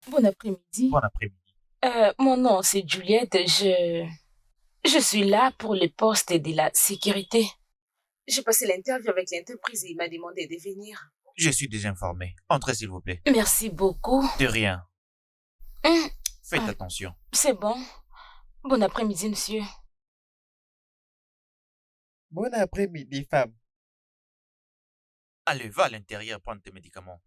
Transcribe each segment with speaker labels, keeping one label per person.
Speaker 1: Bon après-midi.
Speaker 2: Bon après-midi.
Speaker 1: Mon nom, c'est Juliette. Je suis là pour le poste de la sécurité. J'ai passé l'interview avec l'entreprise et il m'a demandé de venir.
Speaker 2: Je suis déjà informé. Entrez s'il vous plaît.
Speaker 1: Merci beaucoup.
Speaker 2: De rien.
Speaker 1: Hum,
Speaker 2: Faites attention.
Speaker 1: C'est bon. Bon après-midi, monsieur.
Speaker 3: Bon après-midi, femme.
Speaker 2: Allez, va à l'intérieur prendre tes médicaments.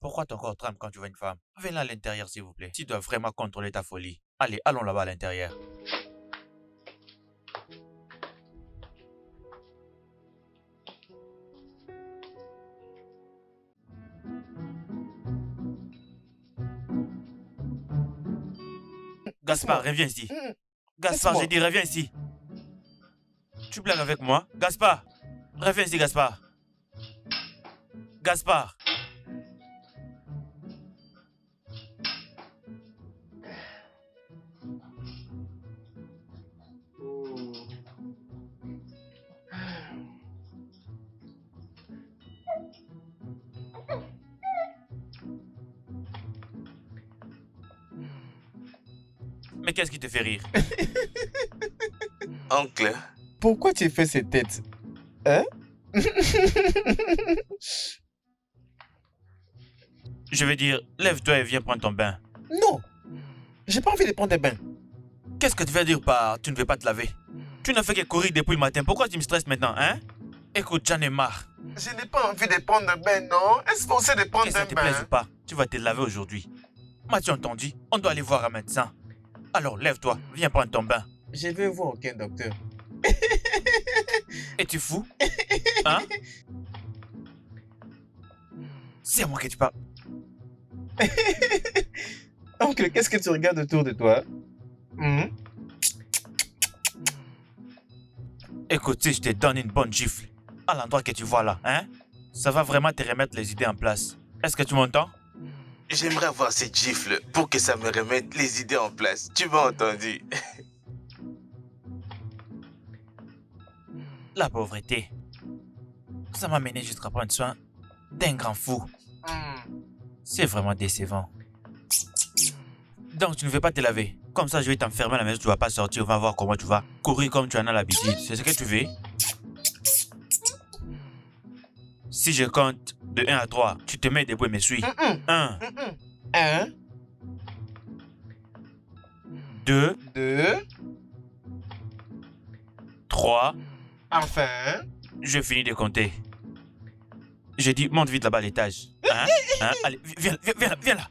Speaker 2: Pourquoi ton corps tremble quand tu vois une femme? Viens là à l'intérieur s'il vous plaît. Tu dois vraiment contrôler ta folie. Allez, allons là-bas à l'intérieur. Gaspard,
Speaker 3: Laisse-moi.
Speaker 2: reviens ici. Gaspard, j'ai
Speaker 3: Laisse-moi.
Speaker 2: dit reviens ici. Tu blagues avec moi? Gaspard, reviens ici, Gaspard. Gaspard. Mais qu'est-ce qui te fait rire?
Speaker 4: Oncle,
Speaker 3: Pourquoi tu fais cette tête? Hein?
Speaker 2: Je veux dire, lève-toi et viens prendre ton bain.
Speaker 3: Non, j'ai pas envie de prendre des bains.
Speaker 2: Qu'est-ce que tu veux dire par tu ne veux pas te laver? Tu n'as fait que courir depuis le matin. Pourquoi tu me stresses maintenant, hein? Écoute, j'en ai marre.
Speaker 3: Je n'ai pas envie de prendre un bain, non? Est-ce forcé de prendre
Speaker 2: Que ça
Speaker 3: un
Speaker 2: te
Speaker 3: bain?
Speaker 2: plaise ou pas, tu vas te laver aujourd'hui. M'as-tu entendu? On doit aller voir un médecin. Alors lève-toi, viens prendre ton bain.
Speaker 3: Je veux voir aucun docteur.
Speaker 2: Es-tu fou? Hein? C'est à moi que tu parles.
Speaker 3: Oncle, qu'est-ce que tu regardes autour de toi?
Speaker 2: Écoute, si je te donne une bonne gifle à l'endroit que tu vois là, hein? Ça va vraiment te remettre les idées en place. Est-ce que tu m'entends?
Speaker 4: j'aimerais avoir cette gifle pour que ça me remette les idées en place. Tu m'as entendu?
Speaker 2: La pauvreté. Ça m'a mené jusqu'à prendre soin d'un grand fou. C'est vraiment décevant. Donc tu ne veux pas te laver. Comme ça, je vais t'enfermer à la maison, tu vas pas sortir, on va voir comment tu vas courir comme tu en as l'habitude. C'est ce que tu veux? Si je compte de 1 à 3, tu te mets debout et me suis. 1,
Speaker 3: Un,
Speaker 2: 2,
Speaker 3: deux,
Speaker 2: 3.
Speaker 3: enfin.
Speaker 2: Je finis de compter. Je dis, monte vite là-bas à l'étage. Hein? Hein? Allez, viens, viens, viens là, viens là.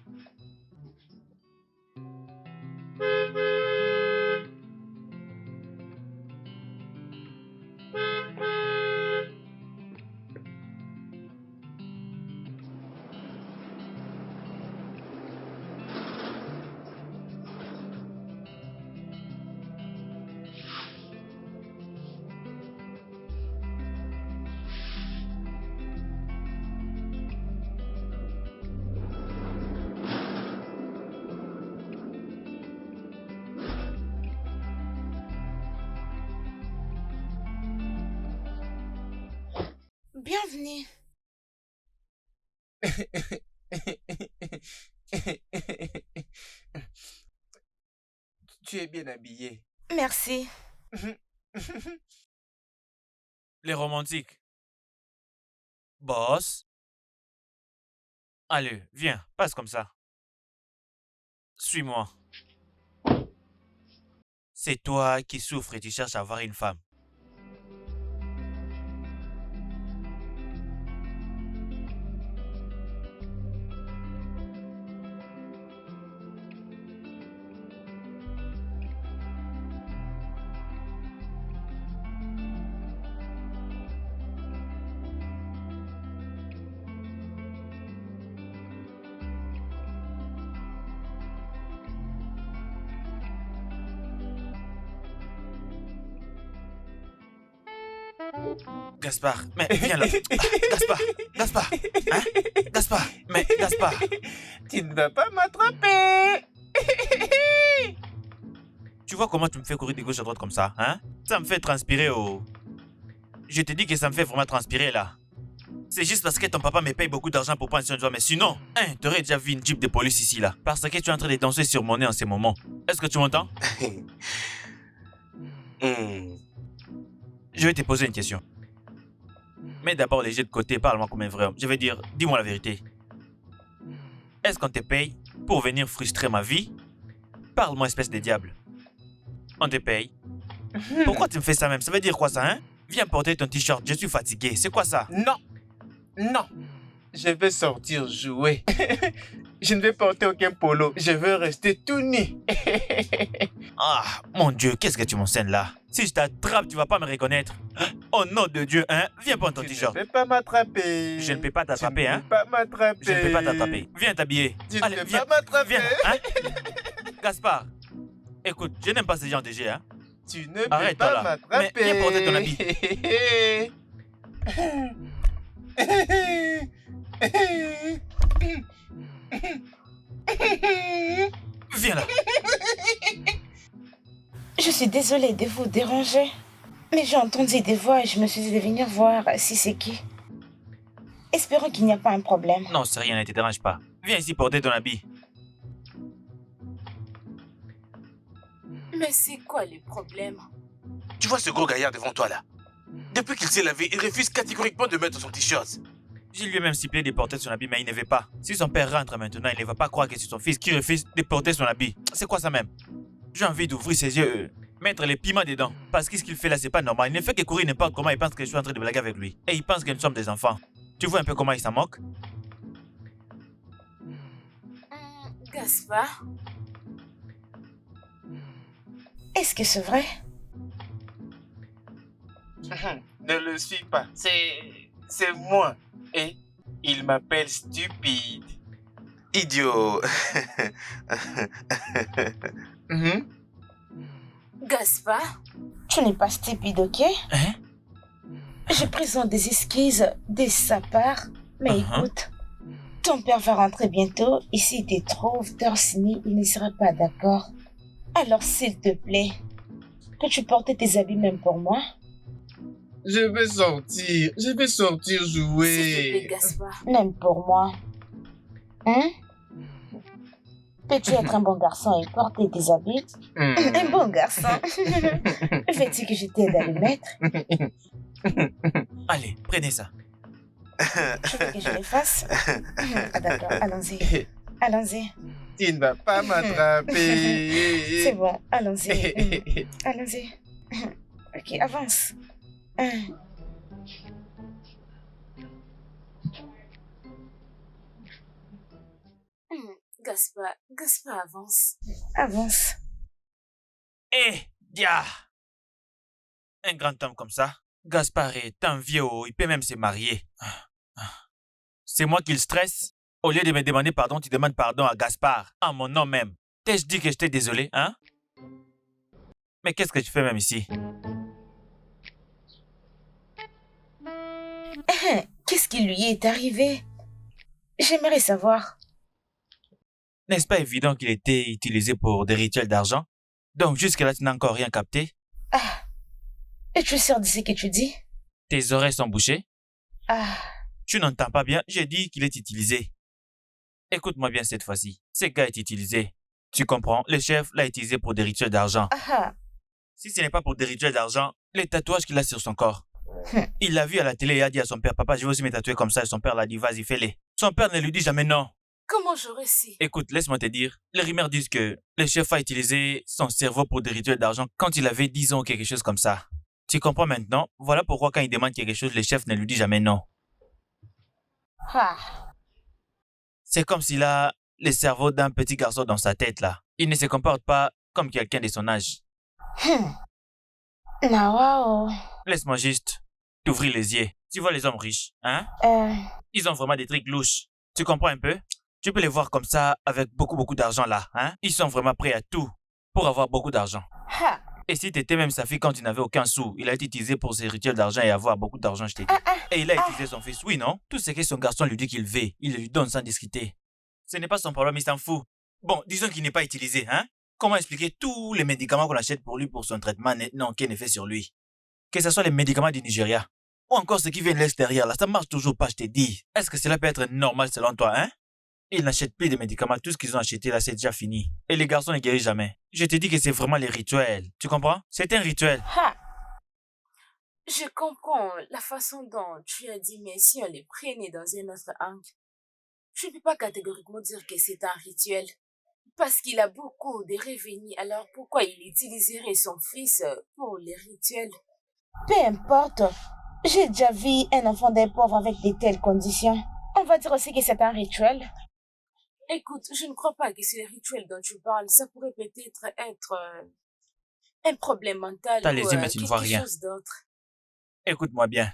Speaker 1: Bienvenue.
Speaker 3: Tu es bien habillé.
Speaker 1: Merci.
Speaker 2: Les romantiques. Boss. Allez, viens, passe comme ça. Suis-moi. C'est toi qui souffres et tu cherches à avoir une femme. Gaspard, mais viens là. Gaspard, Gaspard, hein? Gaspard, mais Gaspard.
Speaker 3: Tu ne vas pas m'attraper.
Speaker 2: Tu vois comment tu me fais courir de gauche à droite comme ça, hein? Ça me fait transpirer, oh. Je te dis que ça me fait vraiment transpirer là. C'est juste parce que ton papa me paye beaucoup d'argent pour prendre soin de toi. Mais sinon, t'aurais déjà vu une jeep de police ici, là. Parce que tu es en train de danser sur mon nez en ce moment. Est-ce que tu m'entends? Je vais te poser une question. Mets d'abord les jets de côté, parle-moi comme un vrai homme. Je vais dire, dis-moi la vérité. Est-ce qu'on te paye pour venir frustrer ma vie? Parle-moi, espèce de diable. On te paye. Pourquoi tu me fais ça même? Ça veut dire quoi ça, hein? Viens porter ton t-shirt, je suis fatigué. C'est quoi ça?
Speaker 5: Non, non. Je vais sortir jouer. Je ne vais porter aucun polo. Je veux rester tout nu.
Speaker 2: Ah, mon Dieu, qu'est-ce que tu m'enseignes là? Si je t'attrape, tu vas pas me reconnaître. Oh nom de Dieu, hein? Viens prendre ton t-shirt.
Speaker 5: Tu ne peux pas m'attraper.
Speaker 2: Je ne peux pas t'attraper, hein?
Speaker 5: Tu ne peux pas m'attraper.
Speaker 2: Je ne peux pas t'attraper. Viens t'habiller.
Speaker 5: Tu
Speaker 2: Allez,
Speaker 5: ne peux
Speaker 2: viens,
Speaker 5: pas m'attraper.
Speaker 2: viens, hein? Gaspard, écoute, je n'aime pas ce genre de jeu, hein?
Speaker 5: Tu ne peux
Speaker 2: Arrête-toi
Speaker 5: pas
Speaker 2: là.
Speaker 5: m'attraper.
Speaker 2: Mais viens porter ton habit. Viens là.
Speaker 1: Je suis désolée de vous déranger, mais j'ai entendu des voix et je me suis dit de venir voir si c'est qui. Espérons qu'il n'y a pas un problème.
Speaker 2: Non, c'est rien, ne te dérange pas. Viens ici porter ton habit.
Speaker 1: Mais c'est quoi le problème?
Speaker 4: Tu vois ce gros gaillard devant toi là? Depuis qu'il s'est lavé, il refuse catégoriquement de mettre son t-shirt.
Speaker 2: Je lui ai même sifflé de porter son habit, mais il ne veut pas. Si son père rentre maintenant, il ne va pas croire que c'est son fils qui refuse de porter son habit. C'est quoi ça même? J'ai envie d'ouvrir ses yeux, mettre les piments dedans. Parce que ce qu'il fait là, c'est pas normal. Il ne fait que courir n'importe comment, il pense que je suis en train de blaguer avec lui. Et il pense que nous sommes des enfants. Tu vois un peu comment il s'en moque?
Speaker 1: Gaspard? Est-ce que c'est vrai?
Speaker 5: Ne le suis pas. C'est moi. Et il m'appelle stupide.
Speaker 4: Idiot.
Speaker 1: Gaspard? Tu n'es pas stupide, ok?
Speaker 2: Hein?
Speaker 1: Je présente des excuses de sa part, mais écoute, ton père va rentrer bientôt et s'il te trouve torse nu, il ne sera pas d'accord. Alors s'il te plaît, peux-tu porter tes habits même pour moi?
Speaker 5: Je vais sortir
Speaker 1: S'il te plaît,
Speaker 5: jouer.
Speaker 1: Gaspard. Même pour moi. Hein? Peux-tu être un bon garçon et porter tes habits? Un bon garçon. Veux-tu que je t'aide à le mettre?
Speaker 2: Allez, prenez ça.
Speaker 1: Tu veux que je le fasse? Ah d'accord, allons-y. Allons-y.
Speaker 5: Tu ne vas pas m'attraper.
Speaker 1: C'est bon, allons-y. Allons-y. Ok, avance. Gaspard, avance. Avance.
Speaker 2: Eh, dia! Un grand homme comme ça, Gaspard est un vieux, il peut même se marier. C'est moi qui le stresse. Au lieu de me demander pardon, tu demandes pardon à Gaspard, en mon nom même. T'ai-je dit que j'étais désolé, hein? Mais qu'est-ce que tu fais même ici?
Speaker 1: Qu'est-ce qui lui est arrivé? J'aimerais savoir.
Speaker 2: N'est-ce pas évident qu'il était utilisé pour des rituels d'argent? Donc jusque-là, tu n'as encore rien capté?
Speaker 1: Ah, es-tu sûr de ce que tu dis?
Speaker 2: Tes oreilles sont bouchées?
Speaker 1: Ah,
Speaker 2: Tu n'entends pas bien, j'ai dit qu'il est utilisé. Écoute-moi bien cette fois-ci. Ce gars est utilisé. Tu comprends? Le chef l'a utilisé pour des rituels d'argent.
Speaker 1: ah,
Speaker 2: Si ce n'est pas pour des rituels d'argent, les tatouages qu'il a sur son corps. Il l'a vu à la télé et a dit à son père, papa, je vais aussi me tatouer comme ça. Et son père l'a dit, vas-y, fais-les. Son père ne lui dit jamais non.
Speaker 1: comment j'aurais su?
Speaker 2: Écoute, laisse-moi te dire. Les rumeurs disent que le chef a utilisé son cerveau pour des rituels d'argent quand il avait 10 ans ou quelque chose comme ça. Tu comprends maintenant? Voilà pourquoi quand il demande quelque chose, le chef ne lui dit jamais non.
Speaker 1: Ah,
Speaker 2: C'est comme s'il a le cerveau d'un petit garçon dans sa tête là. Il ne se comporte pas comme quelqu'un de son âge.
Speaker 1: Nawao.
Speaker 2: Laisse-moi juste t'ouvrir les yeux. Tu vois les hommes riches, hein? Ils ont vraiment des trucs louches. Tu comprends un peu? Tu peux les voir comme ça avec beaucoup d'argent là, hein? Ils sont vraiment prêts à tout pour avoir beaucoup d'argent.
Speaker 1: Ha.
Speaker 2: Et si t'étais même sa fille quand tu n'avais aucun sou, il a été utilisé pour ses rituels d'argent et avoir beaucoup d'argent, je t'ai dit. Et il a utilisé son fils, oui, non? Tout ce que son garçon lui dit qu'il veut, il le lui donne sans discuter. Ce n'est pas son problème, il s'en fout. Bon, disons qu'il n'est pas utilisé, hein? Comment expliquer tous les médicaments qu'on achète pour lui pour son traitement n'ont aucun effet sur lui? Que ce soit les médicaments du Nigeria Ou encore ce qui vient de l'extérieur, là, ça marche toujours pas, je t'ai dit. Est-ce que cela peut être normal selon toi, hein? Ils n'achètent plus de médicaments, tout ce qu'ils ont acheté là, c'est déjà fini. Et les garçons ne guérissent jamais. Je te dis que c'est vraiment les rituels. Tu comprends? C'est un rituel.
Speaker 1: Ha! Je comprends la façon dont tu as dit, mais si on les prenait dans un autre angle, je ne peux pas catégoriquement dire que c'est un rituel. Parce qu'il a beaucoup de revenus, alors pourquoi il utiliserait son fils pour les rituels? Peu importe. J'ai déjà vu un enfant d'un pauvre avec de telles conditions. On va dire aussi que c'est un rituel. Écoute, je ne crois pas que c'est le rituel dont tu parles. Ça pourrait peut-être être un problème mental
Speaker 2: T'as
Speaker 1: ou
Speaker 2: les yeux, mais tu ne vois
Speaker 1: quelque
Speaker 2: rien.
Speaker 1: chose d'autre.
Speaker 2: Écoute-moi bien.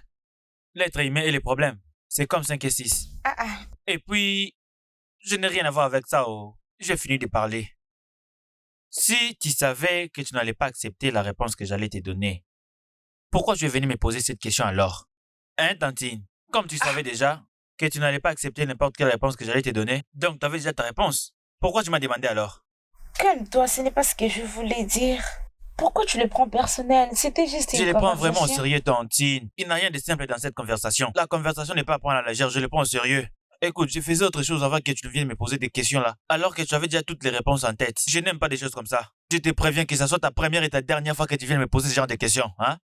Speaker 2: L'être humain et les problèmes, c'est comme 5 et 6.
Speaker 1: Ah ah.
Speaker 2: Et puis, je n'ai rien à voir avec ça, oh. J'ai fini de parler. Si tu savais que tu n'allais pas accepter la réponse que j'allais te donner, pourquoi tu es venu me poser cette question alors? Hein, Tantine? Comme tu savais déjà que tu n'allais pas accepter n'importe quelle réponse que j'allais te donner, donc tu avais déjà ta réponse. Pourquoi tu m'as demandé alors?
Speaker 1: Calme-toi, ce n'est pas ce que je voulais dire. Pourquoi tu le prends personnel? C'était juste
Speaker 2: Je
Speaker 1: une
Speaker 2: le prends vraiment au
Speaker 1: conversation.
Speaker 2: sérieux, Tantine. Il n'y a rien de simple dans cette conversation. La conversation n'est pas à prendre à la légère, je le prends au sérieux. Écoute, je faisais autre chose avant que tu viennes me poser des questions là, alors que tu avais déjà toutes les réponses en tête. Je n'aime pas des choses comme ça. Je te préviens que ça soit ta première et ta dernière fois que tu viennes me poser ce genre de questions, hein?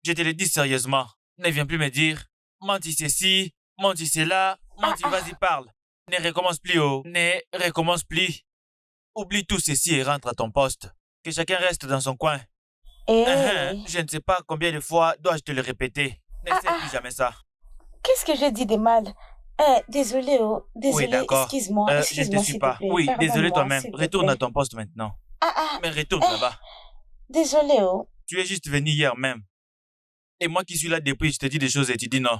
Speaker 2: Je te le dis sérieusement. Ne viens plus me dire, menti ceci, menti cela, menti, vas-y parle. Ne recommence plus, oh. Ne recommence plus. Oublie tout ceci et rentre à ton poste. Que chacun reste dans son coin.
Speaker 1: Eh,
Speaker 2: Je ne sais pas combien de fois dois-je te le répéter. N'essaie plus jamais ça.
Speaker 1: qu'est-ce que j'ai dit de mal? Désolé, oh. Désolé,
Speaker 2: Oui, d'accord.
Speaker 1: excuse-moi,
Speaker 2: Je ne
Speaker 1: excuse-moi,
Speaker 2: te suis
Speaker 1: s'il
Speaker 2: pas.
Speaker 1: te plaît.
Speaker 2: Oui, désolé
Speaker 1: Pardonne-moi,
Speaker 2: toi-même.
Speaker 1: s'il te
Speaker 2: Retourne à
Speaker 1: plaît.
Speaker 2: ton poste maintenant.
Speaker 1: Ah,
Speaker 2: Mais retourne
Speaker 1: eh.
Speaker 2: là-bas.
Speaker 1: Désolé, oh.
Speaker 2: Tu es juste venu hier même. Et moi qui suis là depuis, je te dis des choses et tu dis non.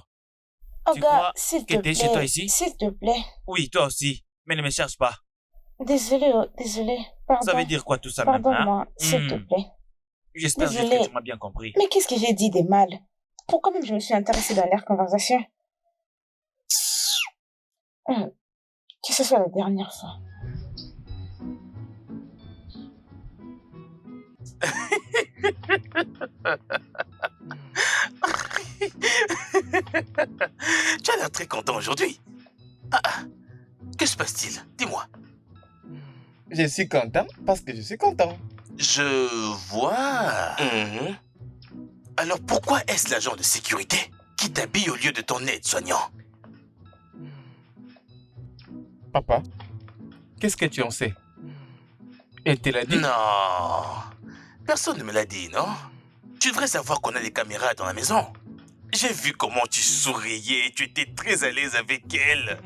Speaker 1: Oh,
Speaker 2: Tu
Speaker 1: gars,
Speaker 2: crois
Speaker 1: s'il
Speaker 2: que
Speaker 1: te
Speaker 2: t'es chez toi
Speaker 1: plaît,
Speaker 2: ici?
Speaker 1: s'il te plaît.
Speaker 2: Oui, toi aussi. Mais ne me cherche pas.
Speaker 1: Désolé, oh, désolé. Pardon.
Speaker 2: Ça veut dire quoi tout ça même, hein?
Speaker 1: Pardonne-moi, s'il te plaît.
Speaker 2: J'espère juste
Speaker 1: Désolé.
Speaker 2: que tu m'as bien compris.
Speaker 1: Mais qu'est-ce que j'ai dit de mal? Pourquoi même je me suis intéressée dans leur conversation? Que ce soit la dernière fois.
Speaker 4: Tu as l'air très content aujourd'hui. Que se passe-t-il? Dis-moi.
Speaker 5: Je suis content parce que je suis content.
Speaker 4: Je vois. Alors pourquoi est-ce l'agent de sécurité qui t'habille au lieu de ton aide-soignant?
Speaker 5: Papa, qu'est-ce que tu en sais? Elle te l'a dit?
Speaker 4: Non. Personne ne me l'a dit, non? Tu devrais savoir qu'on a des caméras dans la maison. J'ai vu comment tu souriais, tu étais très à l'aise avec elle.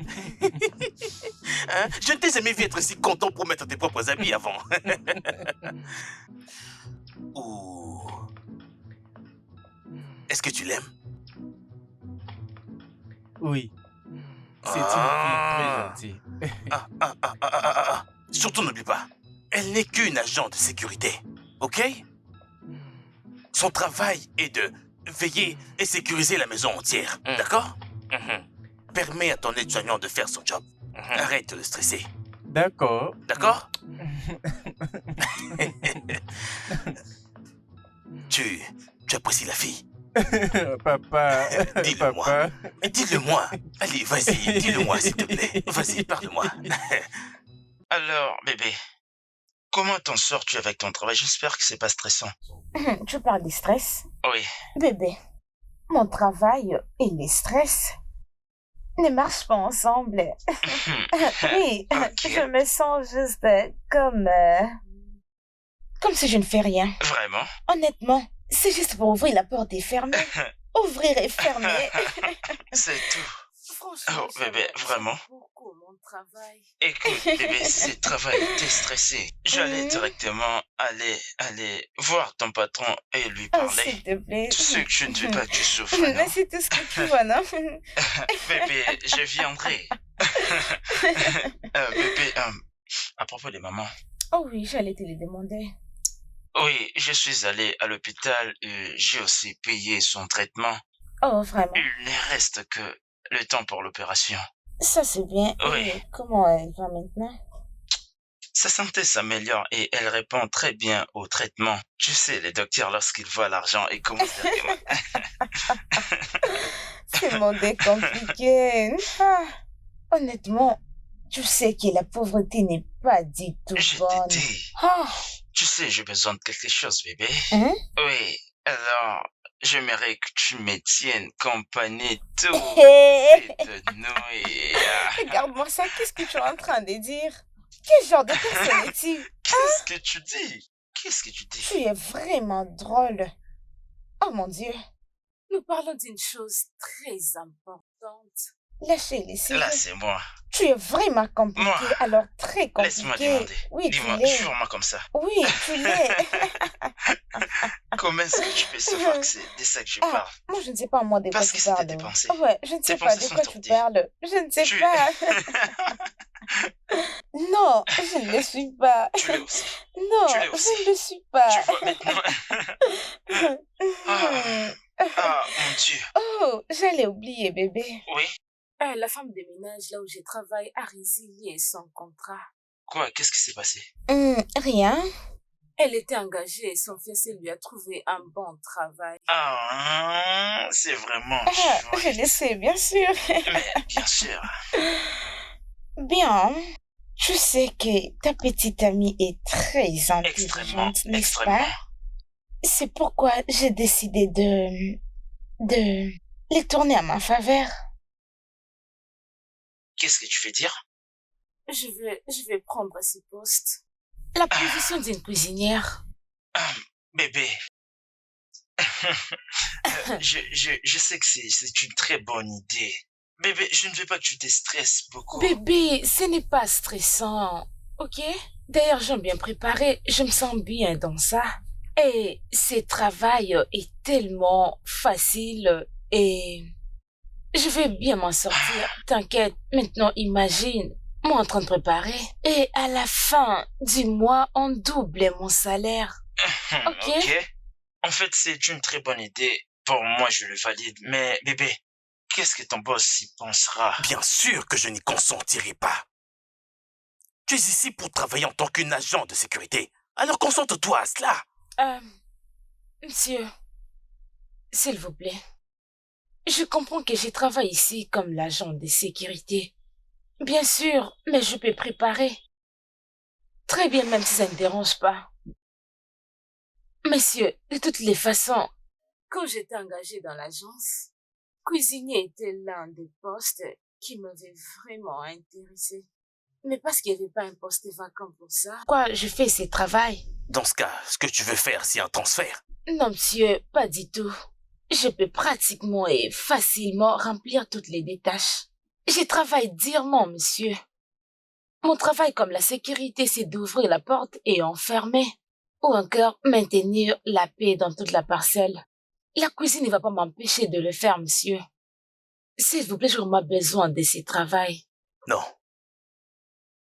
Speaker 4: Hein? Je ne t'ai jamais vu être si content pour mettre tes propres habits avant. Ouh. Est-ce que tu l'aimes?
Speaker 5: Oui. C'est une fille très gentille.
Speaker 4: Surtout n'oublie pas, elle n'est qu'une agent de sécurité, ok? Son travail est de veiller et sécuriser la maison entière, d'accord? Permets à ton aide-soignant de faire son job. Arrête de le stresser,
Speaker 5: D'accord.
Speaker 4: d'accord? Tu apprécies la fille?
Speaker 5: Papa.
Speaker 4: Dis-le-moi.
Speaker 5: Papa.
Speaker 4: Dis-le-moi. Allez, vas-y, dis-le-moi, s'il te plaît. Vas-y, parle-moi.
Speaker 6: Alors, bébé, comment t'en sors-tu avec ton travail? J'espère que c'est pas stressant.
Speaker 1: Tu parles du stress?
Speaker 6: Oui.
Speaker 1: Bébé, mon travail et le stress ne marchent pas ensemble. Oui,
Speaker 6: Ok.
Speaker 1: je me sens juste comme si je ne fais rien.
Speaker 6: Vraiment?
Speaker 1: Honnêtement, c'est juste pour ouvrir la porte et fermer. Ouvrir et fermer.
Speaker 6: C'est tout.
Speaker 1: Franchement,
Speaker 6: Oh, bébé, vraiment?
Speaker 1: j'aime beaucoup mon travail.
Speaker 6: Écoute, bébé, si le travail t'es stressé, j'allais directement aller voir ton patron et lui
Speaker 1: Oh,
Speaker 6: parler.
Speaker 1: s'il te plaît.
Speaker 6: Tu sais que je ne veux pas que tu souffres,
Speaker 1: Mais
Speaker 6: non?
Speaker 1: c'est tout ce que tu vois, non?
Speaker 6: Bébé, je viendrai. Bébé, à propos des mamans.
Speaker 1: Oh oui, j'allais te le demander.
Speaker 6: Oui, je suis allé à l'hôpital et j'ai aussi payé son traitement.
Speaker 1: Oh, vraiment.
Speaker 6: Il ne reste que le temps pour l'opération.
Speaker 1: Ça, c'est bien.
Speaker 6: Oui.
Speaker 1: Et comment elle va maintenant?
Speaker 6: Sa santé s'améliore et elle répond très bien au traitement. Tu sais, les docteurs, lorsqu'ils voient l'argent, ils commencent à
Speaker 1: Ce monde est compliqué. Ah, honnêtement, tu sais que la pauvreté n'est pas du tout
Speaker 6: Je
Speaker 1: bonne.
Speaker 6: te dis,
Speaker 1: Ah,
Speaker 6: tu sais, j'ai besoin de quelque chose, bébé.
Speaker 1: hein?
Speaker 6: Oui, alors, j'aimerais que tu me tiennes compagnie toutes
Speaker 1: Hé,
Speaker 6: ces nuits.
Speaker 1: regarde-moi ça, qu'est-ce que tu es en train de dire? Quel genre de personne es-tu?
Speaker 6: Qu'est-ce que tu dis? Qu'est-ce que tu dis?
Speaker 1: Tu es vraiment drôle. Oh mon Dieu. Nous parlons d'une chose très importante. Lâchez-les, s'il
Speaker 6: Là,
Speaker 1: vous plaît.
Speaker 6: c'est moi.
Speaker 1: Tu es vraiment compliqué,
Speaker 6: Moi,
Speaker 1: alors très
Speaker 6: laisse-moi
Speaker 1: compliqué.
Speaker 6: demander.
Speaker 1: Oui, tu
Speaker 6: Dis-moi, je
Speaker 1: l'es.
Speaker 6: suis vraiment comme ça.
Speaker 1: Oui, tu l'es.
Speaker 6: Comment est-ce que tu peux savoir que c'est de ça que je
Speaker 1: Ah,
Speaker 6: parle?
Speaker 1: moi je ne sais pas moi de quoi
Speaker 6: Parce
Speaker 1: tu
Speaker 6: que c'était
Speaker 1: parles.
Speaker 6: tes pensées.
Speaker 1: Ouais, je ne
Speaker 6: Tes
Speaker 1: sais pas
Speaker 6: pensées
Speaker 1: de
Speaker 6: sont
Speaker 1: quoi tu
Speaker 6: tordues.
Speaker 1: parles. Je ne sais
Speaker 6: Tu...
Speaker 1: pas. Non, je ne le suis pas.
Speaker 6: tu l'es aussi.
Speaker 1: Non,
Speaker 6: Tu l'es
Speaker 1: je
Speaker 6: aussi.
Speaker 1: ne le suis pas.
Speaker 6: Tu vois maintenant. Ah, mon Dieu.
Speaker 1: Oh, j'allais oublier, bébé.
Speaker 6: Oui?
Speaker 1: La femme de ménage là où je travaille a résilié son contrat.
Speaker 6: Quoi? Qu'est-ce qui s'est passé?
Speaker 1: Rien. Elle était engagée et son fiancé lui a trouvé un bon travail.
Speaker 6: Ah, c'est vraiment
Speaker 1: Je
Speaker 6: chouette.
Speaker 1: le sais, bien sûr.
Speaker 6: Mais bien sûr.
Speaker 1: Bien. Je sais que ta petite amie est très
Speaker 6: Extrêmement,
Speaker 1: intelligente, n'est-ce
Speaker 6: extrêmement.
Speaker 1: pas? C'est pourquoi j'ai décidé de les tourner à ma faveur.
Speaker 6: Qu'est-ce que tu veux dire?
Speaker 1: Je vais prendre ce poste. La position d'une cuisinière.
Speaker 6: Ah, bébé. Je sais que c'est une très bonne idée. Bébé, je ne veux pas que tu te stresses beaucoup.
Speaker 1: Bébé, ce n'est pas stressant, ok? D'ailleurs, j'aime bien préparer, je me sens bien dans ça. Et ce travail est tellement facile et je vais bien m'en sortir. T'inquiète, maintenant imagine, moi en train de préparer. Et à la fin du mois, on double mon salaire. Ok.
Speaker 6: Ok. En fait, c'est une très bonne idée. Pour moi, je le valide. Mais bébé, qu'est-ce que ton boss y pensera?
Speaker 4: Bien sûr que je n'y consentirai pas. Tu es ici pour travailler en tant qu'un agent de sécurité. Alors concentre-toi à cela.
Speaker 1: Monsieur, s'il vous plaît. Je comprends que je travaille ici comme l'agent de sécurité. Bien sûr, mais je peux préparer. Très bien, même si ça ne dérange pas. Monsieur, de toutes les façons, quand j'étais engagée dans l'agence, cuisinier était l'un des postes qui m'avait vraiment intéressée. Mais parce qu'il n'y avait pas un poste vacant pour ça. Quoi, je fais ce travail?
Speaker 4: Dans ce cas, ce que tu veux faire, c'est un transfert.
Speaker 1: Non, monsieur, pas du tout. Je peux pratiquement et facilement remplir toutes les tâches. Je travaille durement, monsieur. Mon travail comme la sécurité, c'est d'ouvrir la porte et enfermer. Ou encore maintenir la paix dans toute la parcelle. La cuisine ne va pas m'empêcher de le faire, monsieur. S'il vous plaît, j'aurais vraiment besoin de ce travail.
Speaker 4: Non.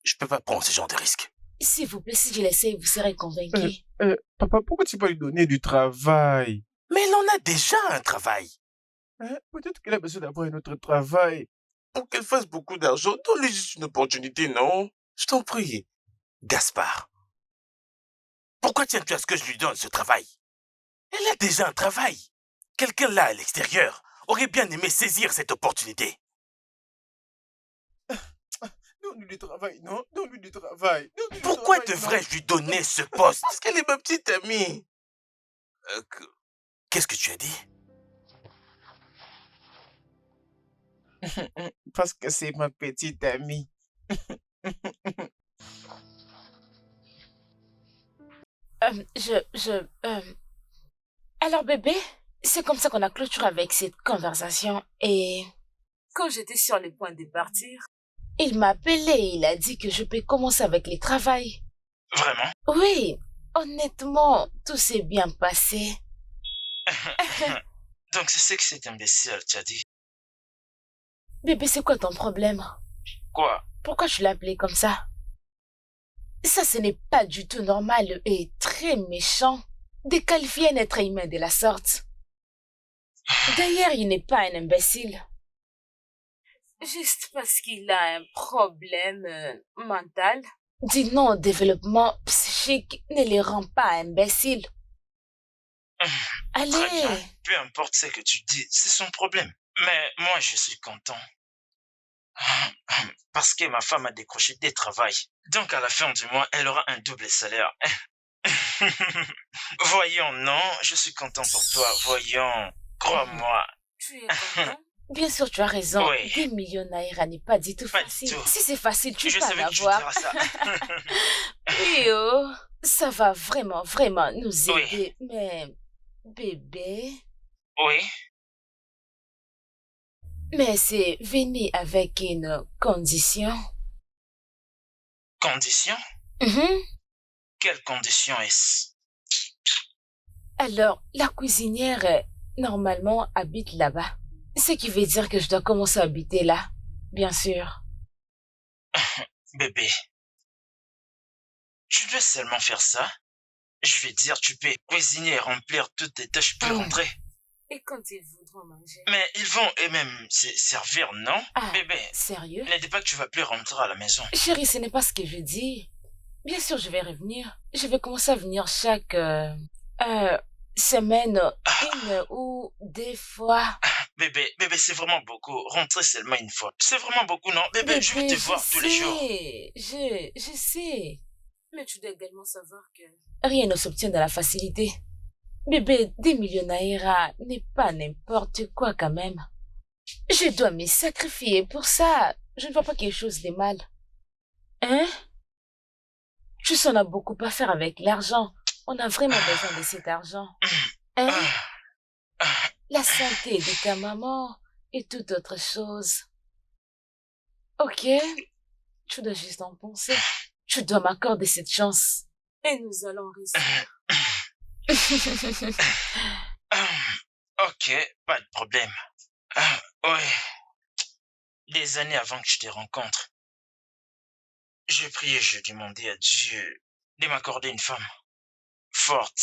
Speaker 4: Je peux pas prendre ce genre de risque.
Speaker 1: S'il vous plaît, si je l'essaye, vous serez convaincu.
Speaker 5: Papa, pourquoi tu vas lui donner du travail?
Speaker 4: Mais elle en a déjà un travail.
Speaker 5: Peut-être qu'elle a besoin d'avoir un autre travail.
Speaker 3: Pour qu'elle fasse beaucoup d'argent, donne-lui juste une opportunité, non?
Speaker 4: Je t'en prie. Gaspard. Pourquoi tiens-tu à ce que je lui donne ce travail? Elle a déjà un travail. Quelqu'un là à l'extérieur aurait bien aimé saisir cette opportunité.
Speaker 5: Donne-lui du travail, non? Donne-lui du travail. Donne-lui du
Speaker 4: Pourquoi
Speaker 5: travail,
Speaker 4: devrais-je lui donner ce poste?
Speaker 3: Parce qu'elle est ma petite amie.
Speaker 4: Qu'est-ce que tu as dit?
Speaker 5: non? Parce que c'est ma petite amie.
Speaker 1: Alors bébé, c'est comme ça qu'on a clôturé avec cette conversation et... Quand j'étais sur le point de partir, il m'a appelé et il a dit que je peux commencer avec les travails.
Speaker 6: Vraiment?
Speaker 1: Oui, honnêtement, tout s'est bien passé.
Speaker 6: Donc c'est ce que cet imbécile t'a dit.
Speaker 1: Bébé, c'est quoi ton problème?
Speaker 6: Quoi?
Speaker 1: Pourquoi tu l'as appelé comme ça? Ça, ce n'est pas du tout normal et très méchant de qualifier un être humain de la sorte. D'ailleurs, il n'est pas un imbécile. Juste parce qu'il a un problème mental. Du non-développement psychique ne les rend pas imbéciles.
Speaker 6: Très
Speaker 1: Allez.
Speaker 6: bien. Peu importe ce que tu dis, c'est son problème. Mais moi, je suis content. Parce que ma femme a décroché des travails. Donc, à la fin du mois, elle aura un double salaire. Voyons, non, je suis content pour toi. Voyons, crois-moi.
Speaker 1: Tu es content? Bien sûr, tu as raison.
Speaker 6: Oui.
Speaker 1: Des millions naira n'est pas du tout
Speaker 6: Pas du
Speaker 1: facile.
Speaker 6: tout.
Speaker 1: Si c'est facile, tu
Speaker 6: Je
Speaker 1: peux en
Speaker 6: savais que tu
Speaker 1: avoir.
Speaker 6: diras ça.
Speaker 1: Oui, oh, ça va vraiment, vraiment nous
Speaker 6: Oui.
Speaker 1: aider. Mais, bébé,
Speaker 6: Oui.
Speaker 1: mais c'est venir avec une condition.
Speaker 6: Condition?
Speaker 1: Mhm.
Speaker 6: Quelle condition est-ce?
Speaker 1: Alors, la cuisinière, normalement, habite là-bas. Ce qui veut dire que je dois commencer à habiter là, bien sûr.
Speaker 6: Bébé, tu dois seulement faire ça. Je vais dire, tu peux cuisiner et remplir toutes tes tâches puis rentrer.
Speaker 1: Et quand ils voudront manger?
Speaker 6: Mais ils vont eux-mêmes se servir, non?
Speaker 1: Ah,
Speaker 6: Bébé,
Speaker 1: sérieux?
Speaker 6: ne dis pas que tu vas plus rentrer à la maison.
Speaker 1: Chérie, ce n'est pas ce que je dis. Bien sûr, je vais revenir. Je vais commencer à venir chaque semaine, une ou deux fois.
Speaker 6: Bébé, c'est vraiment beaucoup. Rentrer seulement une fois. C'est vraiment beaucoup, non? Bébé, je veux te voir tous les jours.
Speaker 1: Je sais. Mais tu dois également savoir que rien ne s'obtient dans la facilité. Bébé, des millions naira n'est pas n'importe quoi quand même. Je dois me sacrifier pour ça. Je ne vois pas quelque chose de mal. Hein? Tu sais, on a beaucoup à faire avec l'argent. On a vraiment besoin de cet argent. Hein? La santé de ta maman et toute autre chose. Ok? Tu dois juste en penser. Tu dois m'accorder cette chance. Et nous allons réussir.
Speaker 6: Ok, pas de problème. Ouais. Des années avant que je te rencontre, je priais, je demandais à Dieu de m'accorder une femme forte,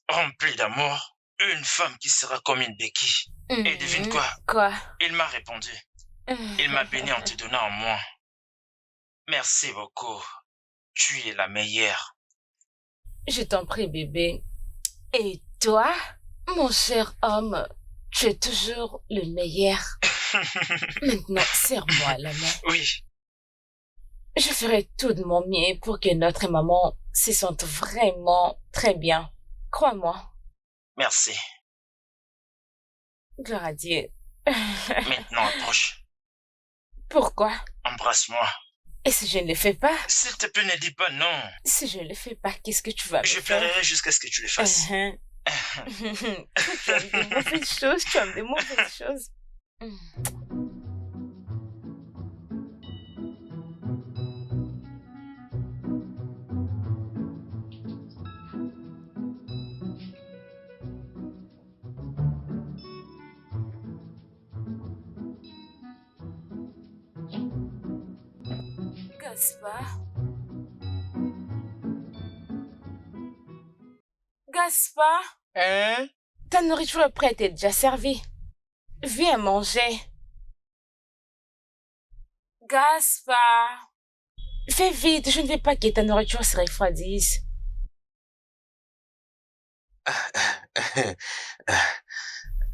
Speaker 6: remplie d'amour, une femme qui sera comme une béquille. Et devine quoi?
Speaker 1: Quoi?
Speaker 6: Il m'a répondu. Il m'a béni en te donnant en moi. Merci beaucoup. Tu es la meilleure.
Speaker 1: Je t'en prie, bébé. Et toi, mon cher homme, tu es toujours le meilleur. Maintenant, serre-moi la main.
Speaker 6: Oui,
Speaker 1: Je ferai tout de mon mieux pour que notre maman se sente vraiment très bien. Crois-moi.
Speaker 6: merci.
Speaker 1: Gloire à Dieu.
Speaker 6: Maintenant, approche.
Speaker 1: Pourquoi?
Speaker 6: Embrasse-moi.
Speaker 1: Et si je ne le fais pas?
Speaker 6: S'il te plaît, ne dis pas non.
Speaker 1: Si je ne le fais pas, qu'est-ce que tu vas me
Speaker 6: Je
Speaker 1: faire?
Speaker 6: pleurerai jusqu'à ce que tu le fasses.
Speaker 1: Tu aimes des mauvaises choses, tu aimes des mauvaises choses. Gaspard? Gaspard?
Speaker 5: Hein?
Speaker 1: Ta nourriture est prête et déjà servie. Viens manger. Gaspard? Fais vite, je ne veux pas que ta nourriture se refroidisse.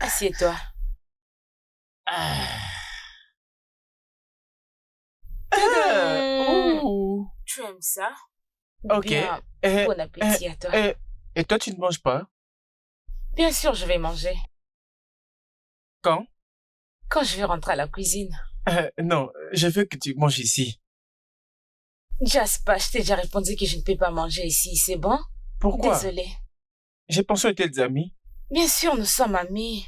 Speaker 1: Assieds-toi. Tadam!
Speaker 5: Ouh.
Speaker 1: Tu aimes ça?
Speaker 5: Ok.
Speaker 1: Bien,
Speaker 5: Euh,
Speaker 1: bon appétit à toi.
Speaker 5: Et toi, tu ne manges pas?
Speaker 1: Bien sûr, je vais manger.
Speaker 5: Quand?
Speaker 1: Quand je vais rentrer à la cuisine.
Speaker 5: Non, je veux que tu manges ici.
Speaker 1: Jasper, je t'ai déjà répondu que je ne peux pas manger ici, c'est bon?
Speaker 5: Pourquoi?
Speaker 1: Désolée.
Speaker 5: J'ai pensé à tes amis.
Speaker 1: Bien sûr, nous sommes amis.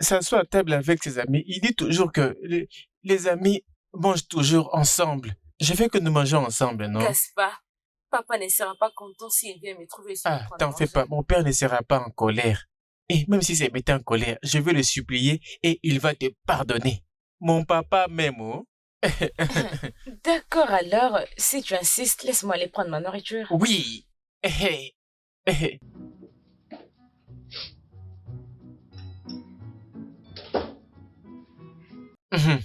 Speaker 5: S'assoit à table avec ses amis. Il dit toujours que les amis mangent toujours ensemble. Je veux que nous mangeons ensemble, non?
Speaker 1: Gaspard, papa ne sera pas content s'il vient me trouver sur le
Speaker 5: Ah,
Speaker 1: train de
Speaker 5: t'en fais
Speaker 1: manger.
Speaker 5: pas. Mon père ne sera pas en colère. Et même si c'est mettait en colère, je vais le supplier et il va te pardonner. Mon papa m'aime, oh?
Speaker 1: D'accord, alors, si tu insistes, laisse-moi aller prendre ma nourriture.
Speaker 5: Oui. Mhm.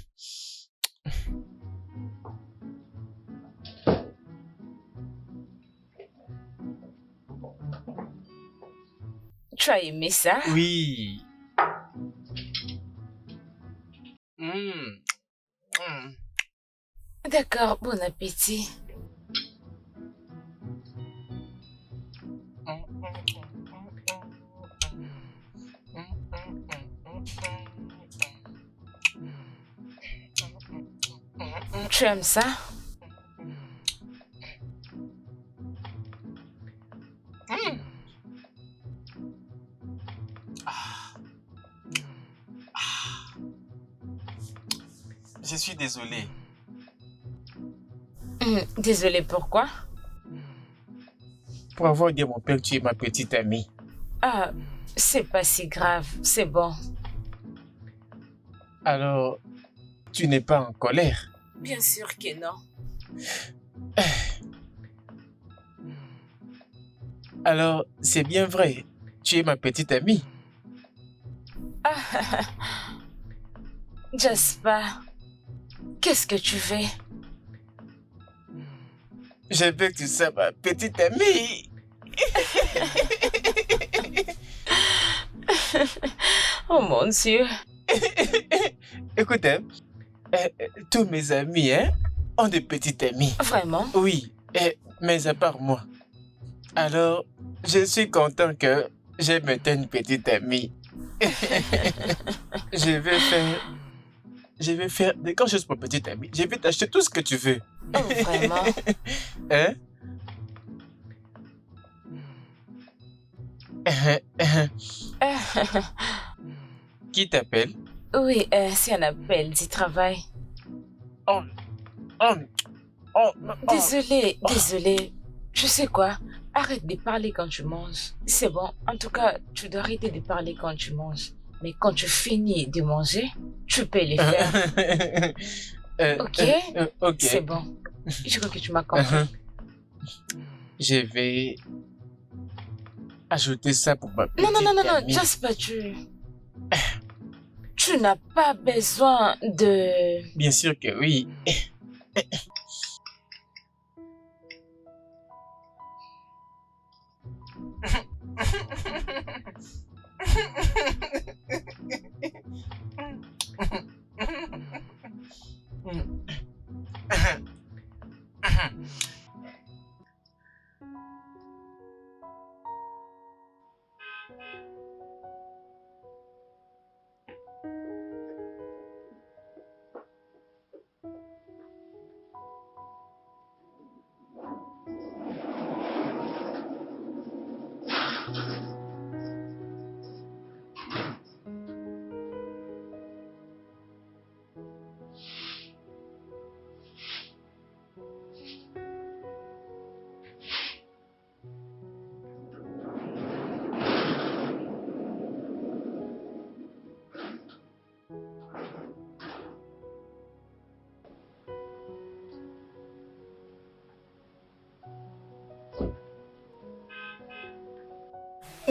Speaker 1: Tu as aimé ça?
Speaker 5: Oui. Mm. Mm.
Speaker 1: D'accord, bon appétit. Tu aimes ça?
Speaker 5: Mm. Je suis désolé.
Speaker 1: Désolée, pourquoi?
Speaker 5: Pour avoir dit à mon père que tu es ma petite amie.
Speaker 1: Ah, c'est pas si grave, c'est bon.
Speaker 5: Alors, tu n'es pas en colère?
Speaker 1: Bien sûr que non.
Speaker 5: Alors, c'est bien vrai. Tu es ma petite amie.
Speaker 1: Ah, Jasper, qu'est-ce que tu fais?
Speaker 5: Je veux que tu sois ma petite amie.
Speaker 1: Oh mon Dieu.
Speaker 5: Écoute, hein, tous mes amis ont des petites amies.
Speaker 1: Vraiment?
Speaker 5: Oui, mais à part moi. Alors, je suis content que j'ai maintenant une petite amie. Je vais faire des grandes choses pour ma petite amie. Je vais t'acheter tout ce que tu veux.
Speaker 1: Oh, vraiment?
Speaker 5: Hein? Qui t'appelle?
Speaker 1: Oui, c'est un appel du travail.
Speaker 5: Oh, oh, oh, oh.
Speaker 1: Désolée. Je sais quoi? Arrête de parler quand tu manges. C'est bon. En tout cas, tu dois arrêter de parler quand tu manges. Mais quand tu finis de manger, tu peux les faire. Ok?
Speaker 5: Ok.
Speaker 1: C'est bon. Je crois que tu m'as compris.
Speaker 5: Je vais ajouter ça pour ma petite
Speaker 1: Non,
Speaker 5: amie.
Speaker 1: Jasper, tu n'as pas besoin de...
Speaker 5: Bien sûr que oui.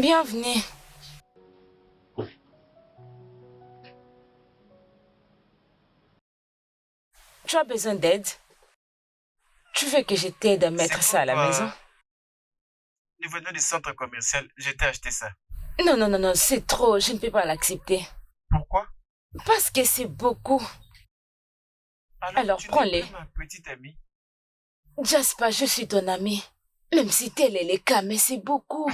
Speaker 1: Bienvenue. Tu as besoin d'aide? Tu veux que je t'aide à mettre ça à la maison?
Speaker 5: Nous venons du centre commercial, je t'ai acheté ça.
Speaker 1: Non, c'est trop, je ne peux pas l'accepter.
Speaker 5: Pourquoi?
Speaker 1: Parce que c'est beaucoup. Alors,
Speaker 5: tu
Speaker 1: prends-les.
Speaker 5: n'es pas ma petite amie.
Speaker 1: Jasper, je suis ton ami. Même si tel est le cas, mais c'est beaucoup.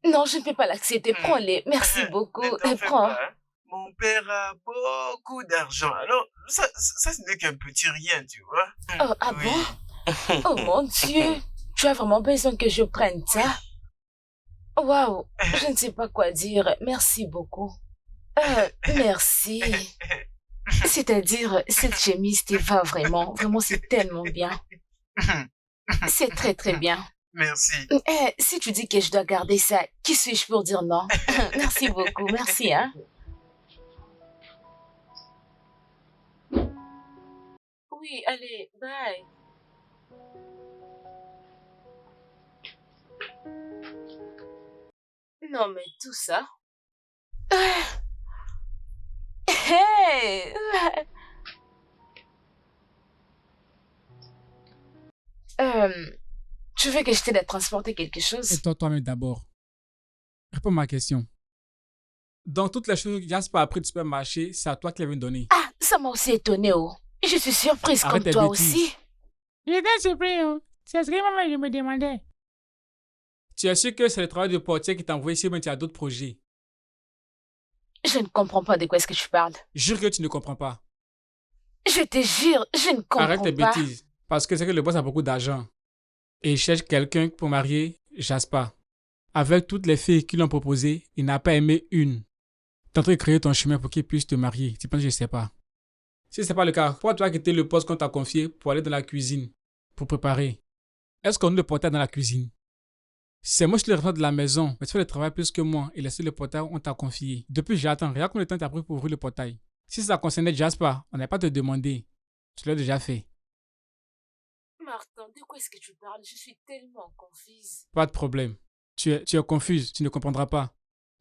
Speaker 1: Non, je ne peux pas l'accepter. Prends-les. Merci beaucoup.
Speaker 5: Ne t'en fais
Speaker 1: Prends.
Speaker 5: pas, hein. Mon père a beaucoup d'argent. Alors, ça ce n'est qu'un petit rien, tu vois.
Speaker 1: Oh, ah
Speaker 5: Oui.
Speaker 1: bon? Oh mon Dieu. Tu as vraiment besoin que je prenne ça? Waouh, je ne sais pas quoi dire. Merci beaucoup. Merci. C'est-à-dire, cette chemise te va vraiment. Vraiment, c'est tellement bien. C'est très, très bien.
Speaker 5: Merci.
Speaker 1: Si tu dis que je dois garder ça, qui suis-je pour dire non? Merci beaucoup. Merci, hein? Oui, allez, bye. Non, mais tout ça. Hey! Tu veux que je t'aide à transporter quelque chose?
Speaker 7: Et toi, toi-même d'abord. Réponds à ma question. Dans toutes les choses que Jasper a pris du supermarché, c'est à toi qu'il avait donné.
Speaker 1: Ah, ça m'a aussi étonnée, oh. Je suis surprise
Speaker 7: Arrête
Speaker 1: comme
Speaker 7: tes
Speaker 1: toi
Speaker 7: bêtises.
Speaker 1: aussi.
Speaker 7: J'étais surpris, oh. C'est ce que maman je me demandais. Tu es sûr que c'est le travail de portier qui t'a envoyé ici ou bien tu as d'autres projets?
Speaker 1: Je ne comprends pas de quoi est-ce que tu parles.
Speaker 7: Jure que tu ne comprends pas.
Speaker 1: Je te jure, je ne comprends
Speaker 7: Arrête tes
Speaker 1: pas.
Speaker 7: bêtises. Parce que c'est que le boss a beaucoup d'argent. Et il cherche quelqu'un pour marier Jasper. Avec toutes les filles qui l'ont proposé, il n'a pas aimé une. T'es en train de créer ton chemin pour qu'il puisse te marier. Tu penses que je sais pas? Si ce n'est pas le cas, pourquoi tu as quitté le poste qu'on t'a confié pour aller dans la cuisine, pour préparer? Est-ce qu'on le portait dans la cuisine? C'est moi qui suis le responsable de la maison, mais tu fais le travail plus que moi et laisser le portail on t'a confié. Depuis, j'attends. Regarde combien de temps t'as pris pour ouvrir le portail. Si ça concernait Jasper, on n'a pas te demander. Tu l'as déjà fait.
Speaker 1: Martin, de quoi est-ce que tu parles? Je suis tellement confuse.
Speaker 7: Pas de problème. Tu es confuse, tu ne comprendras pas.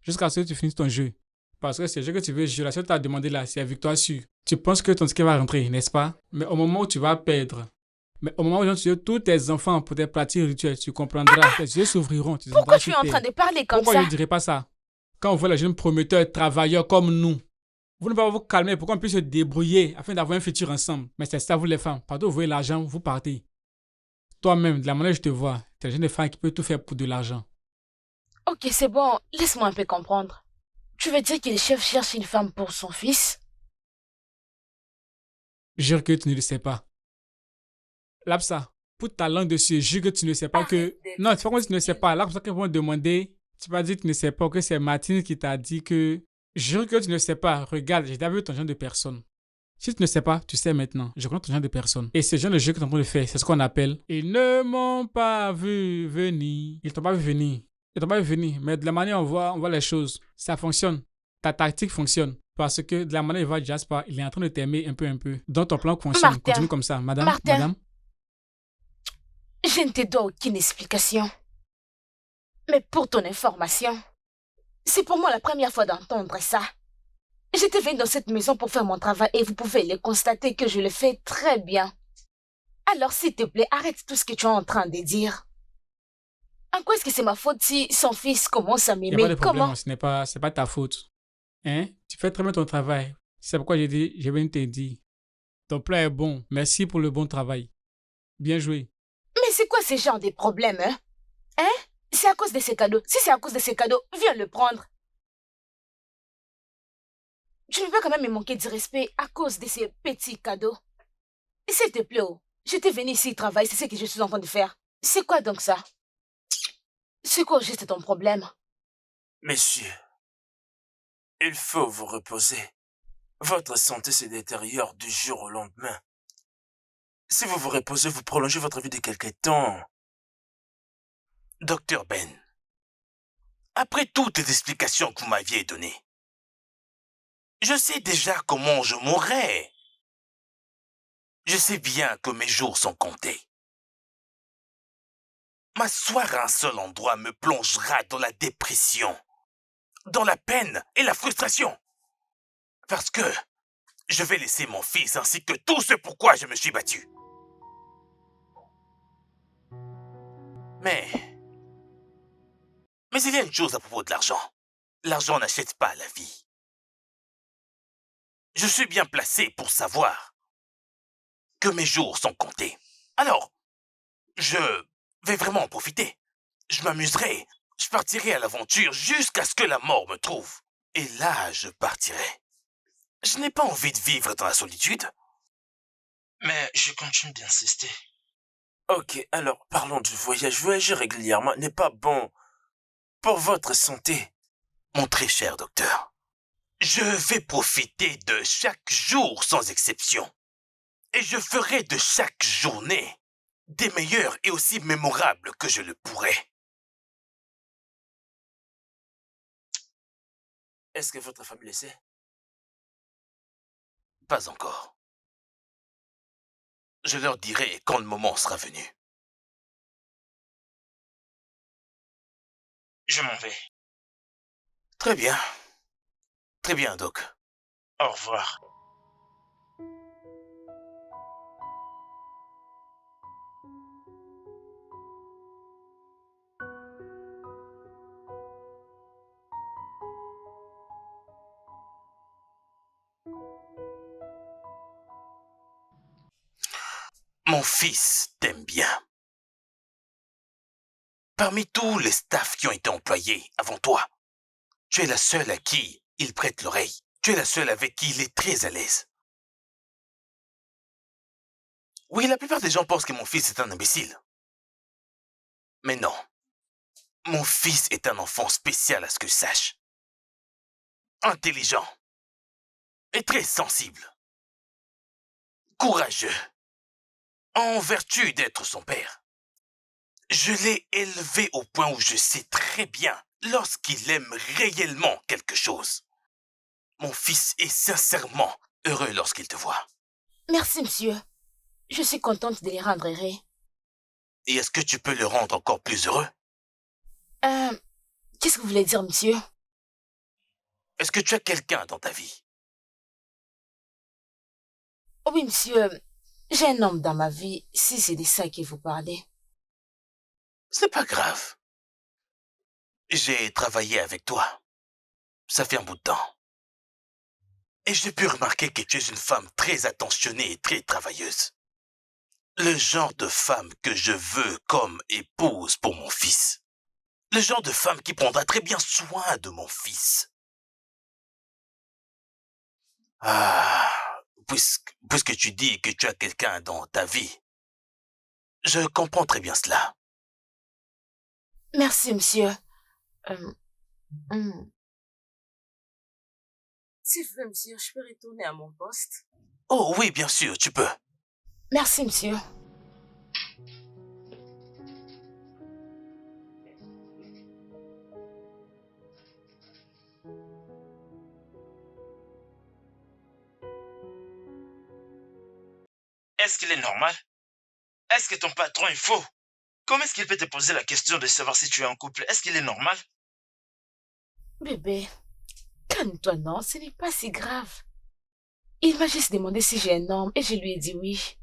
Speaker 7: Jusqu'à ce que tu finisses ton jeu. Parce que c'est le jeu que tu veux jouer, la seule que tu as demandé là, c'est la victoire sûre. Tu penses que ton ticket va rentrer, n'est-ce pas? Mais au moment où tu vas perdre, mais au moment où tu veux tous tes enfants pour tes pratiques rituelles, tu comprendras. Tes yeux s'ouvriront, tu
Speaker 1: Pourquoi
Speaker 7: descendras
Speaker 1: tu es
Speaker 7: sur
Speaker 1: en train
Speaker 7: terre.
Speaker 1: de parler comme
Speaker 7: Pourquoi
Speaker 1: ça?
Speaker 7: je ne dirais pas ça? Quand on voit les jeunes prometteurs, travailleurs comme nous, vous ne pouvez pas vous calmer pour qu'on puisse se débrouiller afin d'avoir un futur ensemble. Mais c'est ça, vous les femmes. Partout où vous voyez l'argent, vous partez. Toi-même, de la manière que je te vois, tu es une jeune femme qui peut tout faire pour de l'argent.
Speaker 1: Ok, c'est bon, laisse-moi un peu comprendre. Tu veux dire que le chef cherche une femme pour son fils?
Speaker 7: Jure que tu ne le sais pas. Lapsa, pour ta langue dessus, jure que tu ne sais pas que...
Speaker 1: Arrête d'être
Speaker 7: Non, tu fais comme si tu ne sais
Speaker 1: stupide.
Speaker 7: pas. Là, comme ça qu'ils vont te demander, tu vas dire que tu ne sais pas, que c'est Martine qui t'a dit que... Jure que tu ne sais pas. Regarde, j'ai déjà vu ton genre de personne. Si tu ne sais pas, tu sais maintenant. Je connais ton genre de personne. Et ce genre de jeu que tu es en train de faire, c'est ce qu'on appelle... Ils ne m'ont pas vu venir. Ils t'ont pas vu venir. Ils t'ont pas vu venir. Mais de la manière dont on voit les choses, ça fonctionne. Ta tactique fonctionne. Parce que de la manière dont il va Jasper, il est en train de t'aimer un peu. Donc ton plan fonctionne.
Speaker 1: Martin.
Speaker 7: Continue comme ça. Madame,
Speaker 1: Martin.
Speaker 7: madame.
Speaker 1: Je ne te dois aucune explication. Mais pour ton information, c'est pour moi la première fois d'entendre ça. J'étais venue dans cette maison pour faire mon travail et vous pouvez le constater que je le fais très bien. Alors s'il te plaît, arrête tout ce que tu es en train de dire. En quoi est-ce que c'est ma faute si son fils commence à
Speaker 7: Il n'y a pas de
Speaker 1: m'aimer?
Speaker 7: problème,
Speaker 1: Comment?
Speaker 7: c'est pas ta faute. Hein? Tu fais très bien ton travail. C'est pourquoi j'ai dit, je viens de te dire. Ton plan est bon. Merci pour le bon travail. Bien joué.
Speaker 1: Mais c'est quoi ce genre de problème, hein? Hein? C'est à cause de ces cadeaux. Si c'est à cause de ces cadeaux, viens le prendre. Tu ne peux quand même me manquer de respect à cause de ces petits cadeaux. S'il te plaît, oh, j'étais venue ici travailler, c'est ce que je suis en train de faire. C'est quoi donc ça? C'est quoi juste ton problème?
Speaker 2: Messieurs, il faut vous reposer. Votre santé se détériore du jour au lendemain. Si vous vous reposez, vous prolongez votre vie de quelque temps.
Speaker 4: Docteur Ben, après toutes les explications que vous m'aviez données, je sais déjà comment je mourrai. Je sais bien que mes jours sont comptés. M'asseoir à un seul endroit me plongera dans la dépression, dans la peine et la frustration. Parce que je vais laisser mon fils ainsi que tout ce pourquoi je me suis battu. Mais il y a une chose à propos de l'argent. L'argent n'achète pas la vie. Je suis bien placé pour savoir que mes jours sont comptés. Alors, je vais vraiment en profiter. Je m'amuserai, je partirai à l'aventure jusqu'à ce que la mort me trouve. Et là, je partirai. Je n'ai pas envie de vivre dans la solitude.
Speaker 6: Mais je continue d'insister.
Speaker 2: Ok, alors parlons du voyage. Voyager régulièrement n'est pas bon pour votre santé.
Speaker 4: Mon très cher docteur, je vais profiter de chaque jour sans exception. Et je ferai de chaque journée des meilleures et aussi mémorables que je le pourrai.
Speaker 2: Est-ce que votre famille le sait?
Speaker 4: Pas encore. Je leur dirai quand le moment sera venu.
Speaker 6: Je m'en vais.
Speaker 4: Très bien. Très bien, Doc.
Speaker 6: Au revoir.
Speaker 4: Mon fils t'aime bien. Parmi tous les staffs qui ont été employés avant toi, tu es la seule à qui il prête l'oreille. Tu es la seule avec qui il est très à l'aise. Oui, la plupart des gens pensent que mon fils est un imbécile. Mais non. Mon fils est un enfant spécial à ce que je sache. Intelligent. Et très sensible. Courageux. En vertu d'être son père. Je l'ai élevé au point où je sais très bien lorsqu'il aime réellement quelque chose. Mon fils est sincèrement heureux lorsqu'il te voit.
Speaker 1: Merci, monsieur. Je suis contente de les rendre heureux.
Speaker 4: Et est-ce que tu peux le rendre encore plus heureux?
Speaker 1: Qu'est-ce que vous voulez dire, monsieur?
Speaker 4: Est-ce que tu as quelqu'un dans ta vie?
Speaker 1: Oui, monsieur. J'ai un homme dans ma vie, si c'est de ça que vous parlez.
Speaker 4: C'est pas grave. J'ai travaillé avec toi. Ça fait un bout de temps. Et j'ai pu remarquer que tu es une femme très attentionnée et très travailleuse. Le genre de femme que je veux comme épouse pour mon fils. Le genre de femme qui prendra très bien soin de mon fils. Ah, puisque tu dis que tu as quelqu'un dans ta vie, je comprends très bien cela.
Speaker 1: Merci, monsieur. Si vous voulez, monsieur, je peux retourner à mon poste.
Speaker 4: Oh oui, bien sûr, tu peux.
Speaker 1: Merci, monsieur.
Speaker 6: Est-ce qu'il est normal? Est-ce que ton patron est faux? Comment est-ce qu'il peut te poser la question de savoir si tu es en couple? Est-ce qu'il est normal?
Speaker 1: Bébé, calme-toi, non, ce n'est pas si grave. Il m'a juste demandé si j'ai un homme et je lui ai dit oui.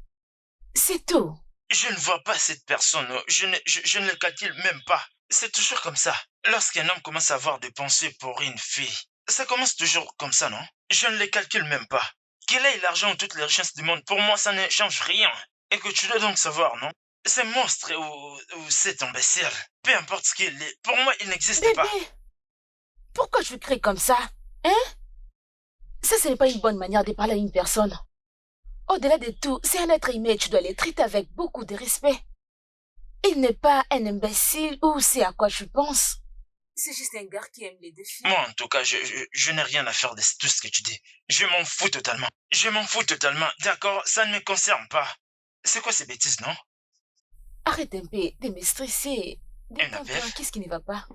Speaker 1: C'est tout.
Speaker 6: Je ne vois pas cette personne. Je ne le calcule même pas. C'est toujours comme ça. Lorsqu'un homme commence à avoir des pensées pour une fille, ça commence toujours comme ça, non? Je ne les calcule même pas. Qu'il ait l'argent ou toutes les richesses du monde, pour moi, ça ne change rien. Et que tu dois donc savoir, non? Ce monstre ou cet imbécile, peu importe ce qu'il est, pour moi, il n'existe pas.
Speaker 1: Bébé, pourquoi je crie comme ça? Hein? Ça, ce n'est pas une bonne manière de parler à une personne. Au-delà de tout, c'est un être humain et tu dois les traiter avec beaucoup de respect. Il n'est pas un imbécile ou c'est à quoi je pense. C'est juste un gars qui aime les défis.
Speaker 6: Moi, en tout cas, je n'ai rien à faire de tout ce que tu dis. Je m'en fous totalement. Je m'en fous totalement. D'accord, ça ne me concerne pas. C'est quoi ces bêtises, non?
Speaker 1: Arrête un peu de me stresser.
Speaker 6: Un appel?
Speaker 1: Qu'est-ce qui ne va pas?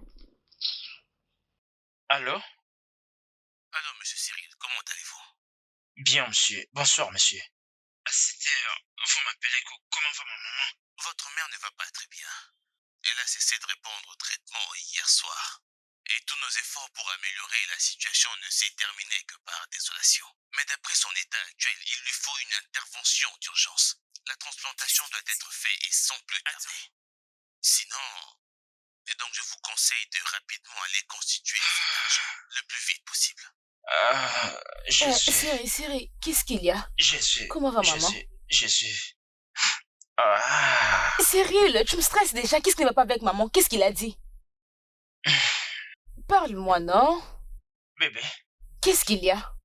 Speaker 6: Allô?
Speaker 4: Allô, monsieur Cyril, comment allez-vous?
Speaker 6: Bien, monsieur. Bonsoir, monsieur. À cette heure, vous m'appelez comment va ma maman?
Speaker 4: Votre mère ne va pas très bien. Elle a cessé de répondre au traitement hier soir. Et tous nos efforts pour améliorer la situation ne s'est terminé que par désolation. Mais d'après son état actuel, il lui faut une intervention d'urgence. La transplantation doit être faite et sans plus tarder. Sinon... Et donc je vous conseille de rapidement aller constituer cet argent le plus vite possible.
Speaker 6: Jésus.
Speaker 1: Siri, qu'est-ce qu'il y a?
Speaker 6: Jésus.
Speaker 1: Comment va maman?
Speaker 6: Jésus. Ah.
Speaker 1: Cyril, tu me stresses déjà. Qu'est-ce qui ne va pas avec maman? Qu'est-ce qu'il a dit? Parle-moi, non?
Speaker 6: Bébé.
Speaker 1: Qu'est-ce qu'il y a?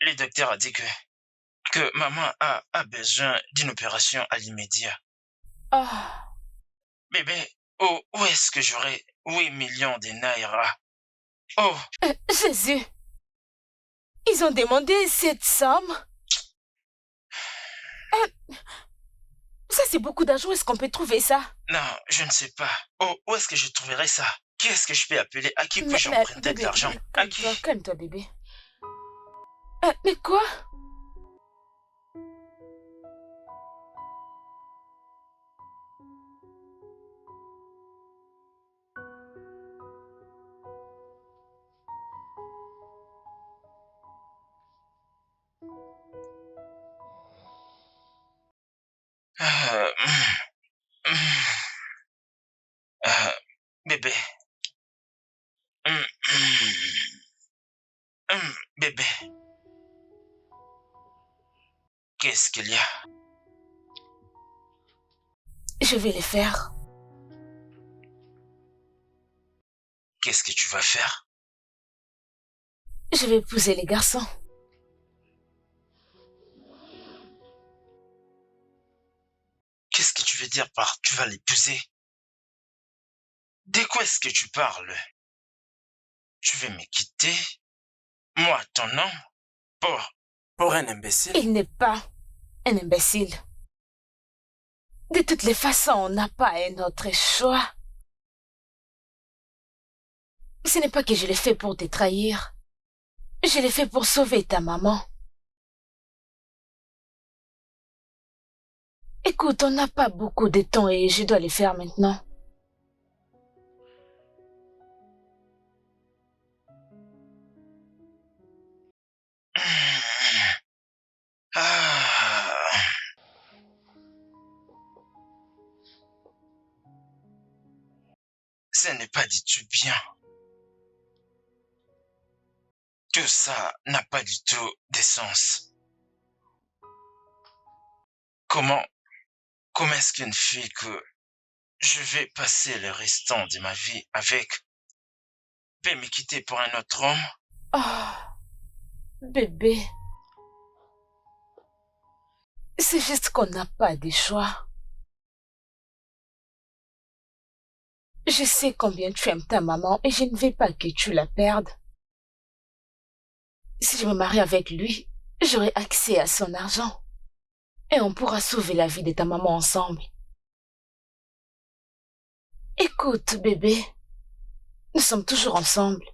Speaker 6: Le docteur a dit que maman a besoin d'une opération à l'immédiat.
Speaker 1: Ah.
Speaker 6: Bébé, où est-ce que j'aurai 8 millions de naira? Oh.
Speaker 1: Jésus. Ils ont demandé cette somme? Ça, c'est beaucoup d'argent. Où est-ce qu'on peut trouver ça?
Speaker 6: Non, je ne sais pas. Où est-ce que je trouverai ça? Qui est-ce que je peux appeler? À qui puis-je emprunter de l'argent? À qui?
Speaker 1: Calme-toi, bébé. Mais quoi?
Speaker 6: Bébé. Bébé. Qu'est-ce qu'il y a?
Speaker 1: Je vais les faire.
Speaker 6: Qu'est-ce que tu vas faire?
Speaker 1: Je vais épouser les garçons.
Speaker 6: Qu'est-ce que tu veux dire par tu vas l'épouser? De quoi est-ce que tu parles? Tu veux me quitter? Moi, ton homme?
Speaker 2: Pour un imbécile.
Speaker 1: Il n'est pas un imbécile. De toutes les façons, on n'a pas un autre choix. Ce n'est pas que je l'ai fait pour te trahir. Je l'ai fait pour sauver ta maman. Écoute, on n'a pas beaucoup de temps et je dois le faire maintenant.
Speaker 6: Ah. Ce n'est pas du tout bien. Tout ça n'a pas du tout de sens. Comment est-ce qu'une fille que je vais passer le restant de ma vie avec peut me quitter pour un autre homme?
Speaker 1: Oh, bébé. C'est juste qu'on n'a pas de choix. Je sais combien tu aimes ta maman et je ne veux pas que tu la perdes. Si je me marie avec lui, j'aurai accès à son argent. Et on pourra sauver la vie de ta maman ensemble. Écoute, bébé, nous sommes toujours ensemble.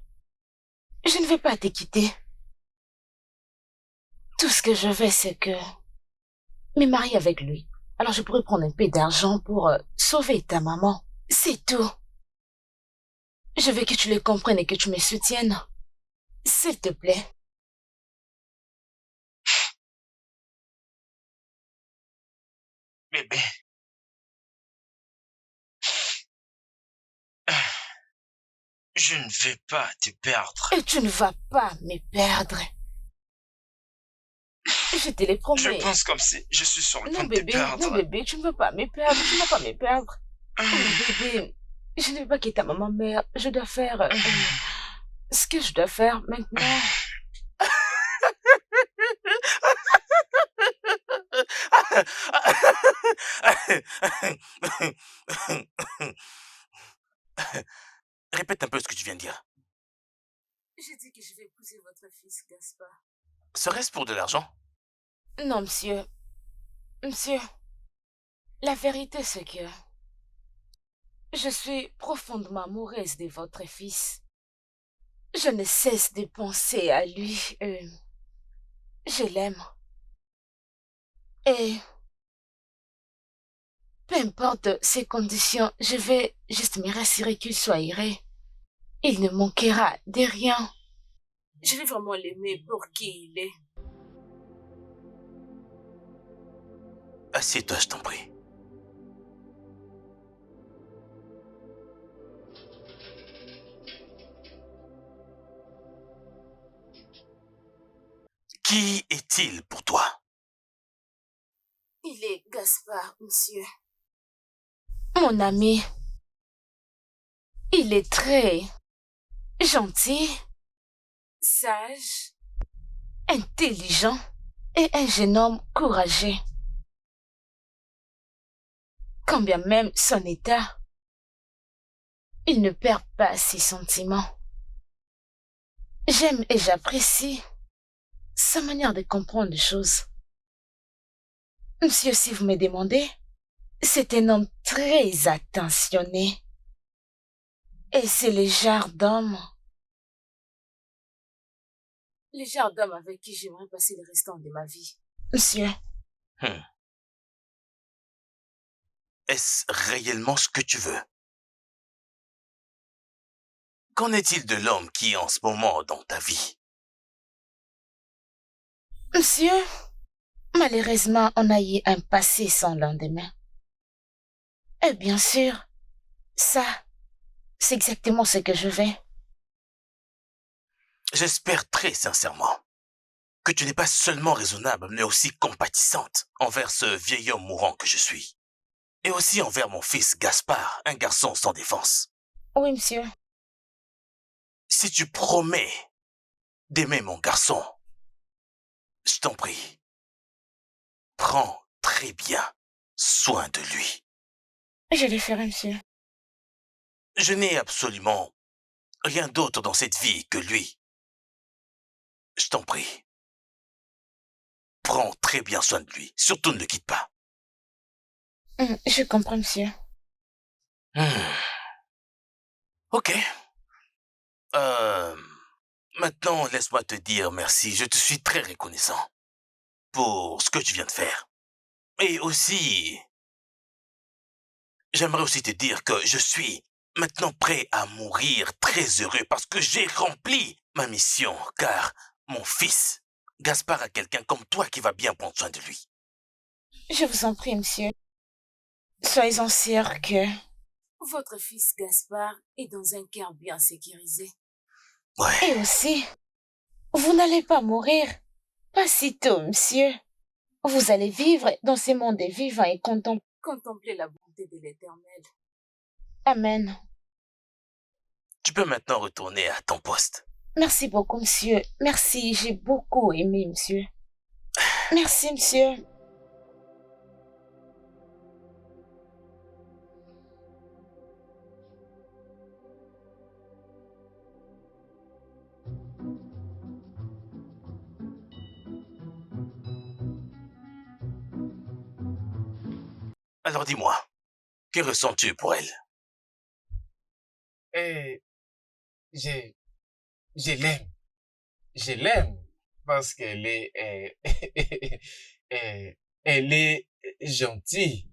Speaker 1: Je ne vais pas te quitter. Tout ce que je veux, c'est que me marier avec lui. Alors je pourrais prendre un peu d'argent pour sauver ta maman. C'est tout. Je veux que tu le comprennes et que tu me soutiennes. S'il te plaît.
Speaker 6: Bébé. Je ne vais pas te perdre.
Speaker 1: Et tu ne vas pas me perdre. Je te le promets.
Speaker 6: Je pense comme si je suis sur le point de te perdre.
Speaker 1: Non, bébé, tu ne vas pas me perdre. Tu ne vas pas me perdre. Oh, bébé, je ne veux pas que ta maman meure. Je dois faire ce que je dois faire maintenant.
Speaker 4: Répète un peu ce que tu viens de dire.
Speaker 1: J'ai dit que je vais épouser votre fils, Gaspard.
Speaker 4: Serait-ce pour de l'argent?
Speaker 1: Non, monsieur. Monsieur, la vérité, c'est que je suis profondément amoureuse de votre fils. Je ne cesse de penser à lui. Je l'aime. Et peu importe ses conditions, je vais juste me rassurer qu'il soit heureux. Il ne manquera de rien. Je vais vraiment l'aimer pour qui il est.
Speaker 4: Assieds-toi, je t'en prie. Qui est-il pour toi?
Speaker 1: Il est Gaspard, monsieur. Mon ami. Il est très gentil, sage, intelligent et un jeune homme courageux. Quand bien même son état, il ne perd pas ses sentiments. J'aime et j'apprécie sa manière de comprendre les choses. Monsieur, si vous me demandez, c'est un homme très attentionné. Et c'est le genre d'homme avec qui j'aimerais passer le restant de ma vie. Monsieur.
Speaker 4: Est-ce réellement ce que tu veux? Qu'en est-il de l'homme qui est en ce moment dans ta vie?
Speaker 1: Monsieur, malheureusement, on a eu un passé sans lendemain. Et bien sûr, ça, c'est exactement ce que je veux.
Speaker 4: J'espère très sincèrement que tu n'es pas seulement raisonnable, mais aussi compatissante envers ce vieil homme mourant que je suis. Et aussi envers mon fils Gaspard, un garçon sans défense.
Speaker 1: Oui, monsieur.
Speaker 4: Si tu promets d'aimer mon garçon, je t'en prie, prends très bien soin de lui.
Speaker 1: Je le ferai, monsieur.
Speaker 4: Je n'ai absolument rien d'autre dans cette vie que lui. Je t'en prie, prends très bien soin de lui. Surtout ne le quitte pas.
Speaker 1: Je comprends, monsieur.
Speaker 4: Hmm. Ok. Maintenant, laisse-moi te dire merci. Je te suis très reconnaissant pour ce que tu viens de faire. Et aussi, j'aimerais aussi te dire que je suis maintenant prêt à mourir très heureux parce que j'ai rempli ma mission, car mon fils, Gaspard, a quelqu'un comme toi qui va bien prendre soin de lui.
Speaker 1: Je vous en prie, monsieur. Soyez-en sûr que
Speaker 8: Votre fils Gaspard est dans un cœur bien sécurisé.
Speaker 4: Ouais.
Speaker 1: Et aussi, vous n'allez pas mourir. Pas si tôt, monsieur. Vous allez vivre dans ce monde des vivants et
Speaker 8: Contemplez la bonté de l'Éternel.
Speaker 1: Amen.
Speaker 4: Tu peux maintenant retourner à ton poste.
Speaker 1: Merci beaucoup, monsieur. Merci, j'ai beaucoup aimé, monsieur. Merci, monsieur.
Speaker 4: Alors dis-moi, que ressens-tu pour elle?
Speaker 5: Et je, je l'aime. Je l'aime parce qu'elle est, elle est gentille.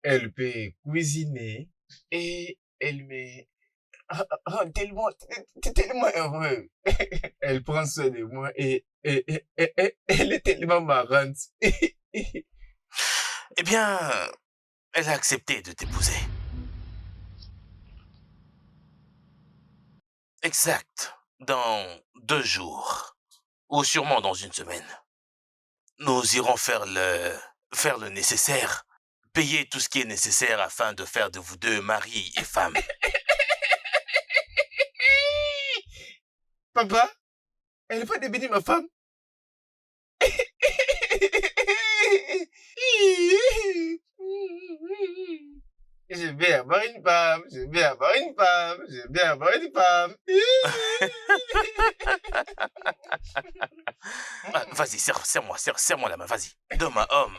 Speaker 5: Elle peut cuisiner et elle me rend tellement heureux. Elle prend soin de moi et elle est tellement marrante.
Speaker 4: Eh bien, elle a accepté de t'épouser. Exact. Dans 2 jours. Ou sûrement dans 1 semaine. Nous irons faire le nécessaire. Payer tout ce qui est nécessaire afin de faire de vous deux mari et femme.
Speaker 5: Papa, elle va devenir ma femme. Je vais avoir une femme, je vais avoir une femme, je vais avoir une femme.
Speaker 4: Ah, vas-y, serre-moi la main, vas-y. D'homme à homme.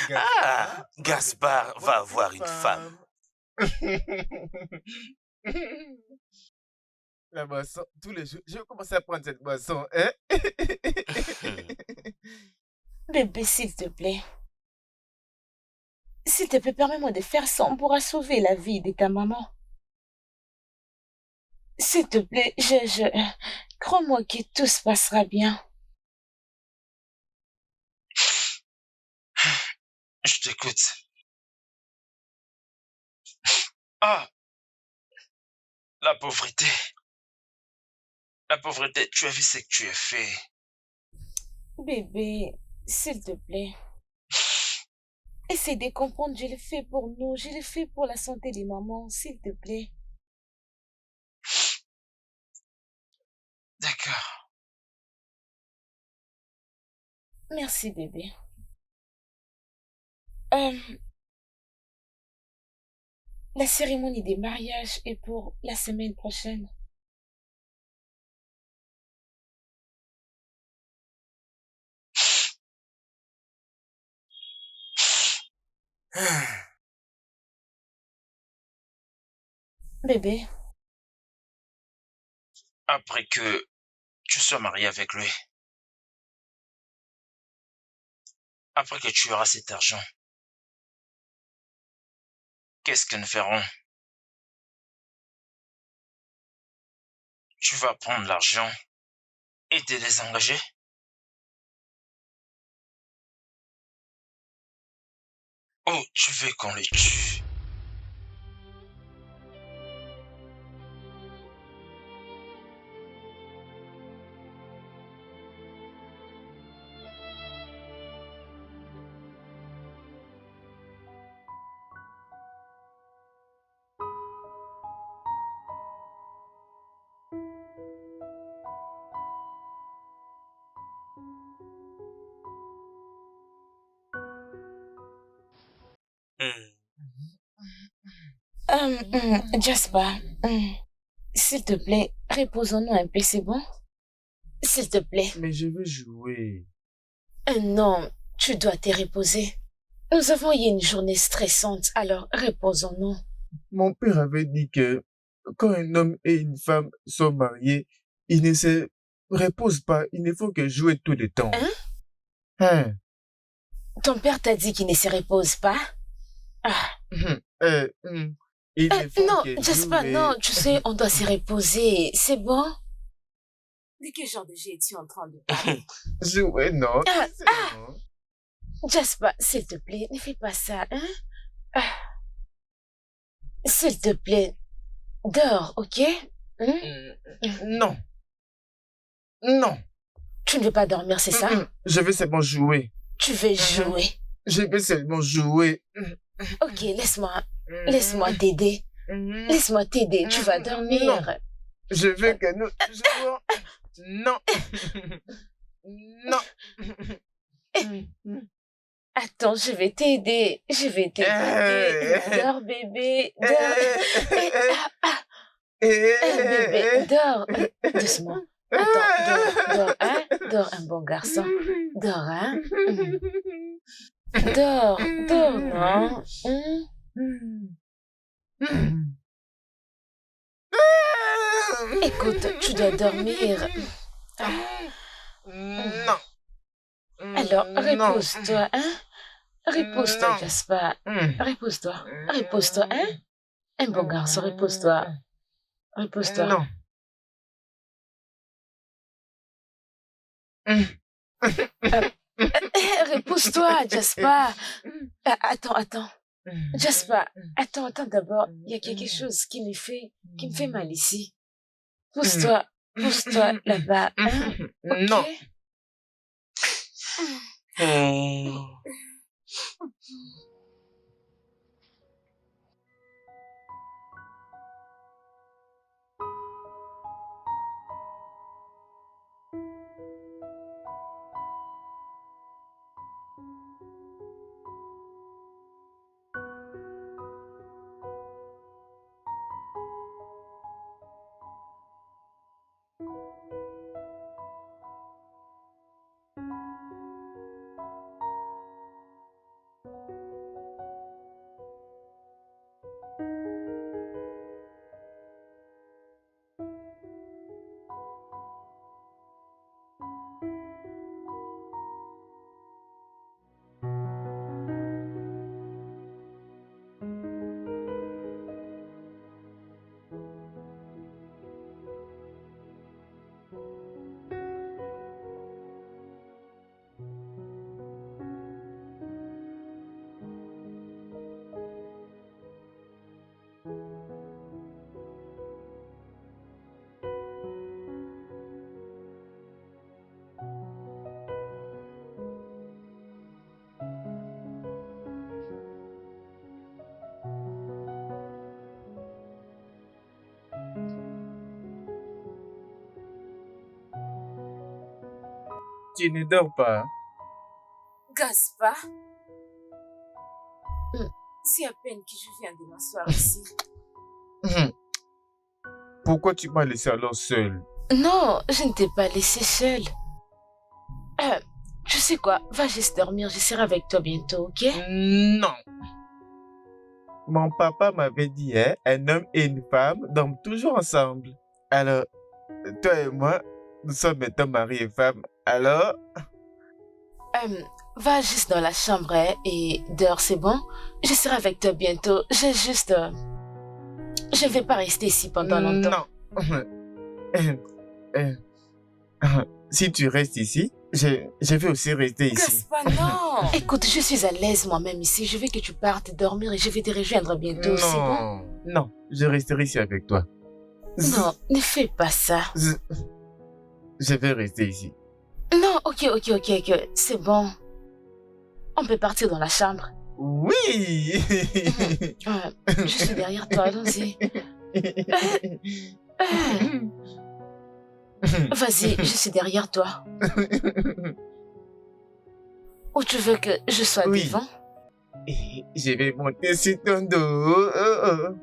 Speaker 4: Ah, Gaspard va avoir une femme.
Speaker 5: La boisson, tous les jours, je vais commencer à prendre cette boisson, hein?
Speaker 1: Bébé, s'il te plaît. S'il te plaît, permets-moi de faire ça. On pourra sauver la vie de ta maman. S'il te plaît, crois-moi que tout se passera bien.
Speaker 6: Je t'écoute. Ah, la pauvreté. La pauvreté, tu as vu ce que tu as fait.
Speaker 1: Bébé, s'il te plaît. Essaie de comprendre, je le fais pour nous, je le fais pour la santé des mamans, s'il te plaît.
Speaker 6: D'accord.
Speaker 1: Merci, bébé. La cérémonie des mariages est pour la semaine prochaine. Bébé,
Speaker 6: Après que tu sois marié avec lui, après que tu auras cet argent, qu'est-ce que nous ferons? Tu vas prendre l'argent et te désengager? Oh, tu veux qu'on le tue?
Speaker 1: Jasper, s'il te plaît, reposons-nous un peu, c'est bon? S'il te plaît.
Speaker 5: Mais je veux jouer.
Speaker 1: Non, tu dois te reposer. Nous avons eu une journée stressante, alors reposons-nous.
Speaker 5: Mon père avait dit que quand un homme et une femme sont mariés, ils ne se reposent pas, il ne faut que jouer tout le temps. Hein?
Speaker 1: Ton père t'a dit qu'il ne se repose pas?
Speaker 5: Il ne faut
Speaker 1: Non,
Speaker 5: que
Speaker 1: Jasper,
Speaker 5: jouer.
Speaker 1: non, tu sais, on doit se reposer, c'est bon? De quel genre de jeu es-tu en train de parler?
Speaker 5: Jouer, non. c'est bon.
Speaker 1: Jasper, s'il te plaît, ne fais pas ça, hein? S'il te plaît, dors, ok?
Speaker 5: Non. Non.
Speaker 1: Tu ne veux pas dormir, c'est ça?
Speaker 5: Je veux seulement jouer.
Speaker 1: Tu veux jouer.
Speaker 5: Je veux seulement jouer.
Speaker 1: Ok, laisse-moi t'aider. Laisse-moi t'aider, tu vas dormir.
Speaker 5: Non. Je veux que nous jouons. Non. Non.
Speaker 1: Attends, je vais t'aider. Dors, bébé. Dors. Bébé, dors. Doucement. Attends, dors, hein? Dors, un bon garçon. Dors, hein? Dors, non? Écoute, tu dois dormir.
Speaker 5: Non.
Speaker 1: Alors, repose-toi, hein? Repose-toi,
Speaker 5: Non.
Speaker 1: Jasper. Repose-toi, hein? Un bon garçon, repose-toi. Repose-toi.
Speaker 5: Non.
Speaker 1: Repose-toi, Jasper. Attends. Jasper, attends d'abord. Il y a quelque chose qui me fait mal ici. Pousse-toi là-bas, hein? Ok?
Speaker 5: Non. Tu ne dors pas.
Speaker 8: Gaspard, c'est à peine que je viens de m'asseoir ici.
Speaker 5: Pourquoi tu m'as laissé alors seul?
Speaker 1: Non, je ne t'ai pas laissé seule. Tu sais quoi? Va juste dormir, je serai avec toi bientôt, ok?
Speaker 5: Non. Mon papa m'avait dit, hein, un homme et une femme dorment toujours ensemble. Alors, toi et moi, nous sommes maintenant mari et femme. Alors,
Speaker 1: Va juste dans la chambre hein, et dors, c'est bon? Je serai avec toi bientôt. Je vais pas rester ici pendant longtemps.
Speaker 5: Non. Si tu restes ici, je vais aussi rester ici.
Speaker 8: Gaspard, non!
Speaker 1: Écoute, je suis à l'aise moi-même ici. Je veux que tu partes dormir et je vais te rejoindre bientôt, c'est bon?
Speaker 5: Non, je resterai ici avec toi.
Speaker 1: Non, ne fais pas ça.
Speaker 5: Je vais rester ici.
Speaker 1: Non, ok, c'est bon. On peut partir dans la chambre.
Speaker 5: Oui.
Speaker 1: Je suis derrière toi, allons-y. Vas-y, je suis derrière toi. Ou tu veux que je sois
Speaker 5: Oui.
Speaker 1: devant?
Speaker 5: Et je vais monter sur ton dos. Oh, oh.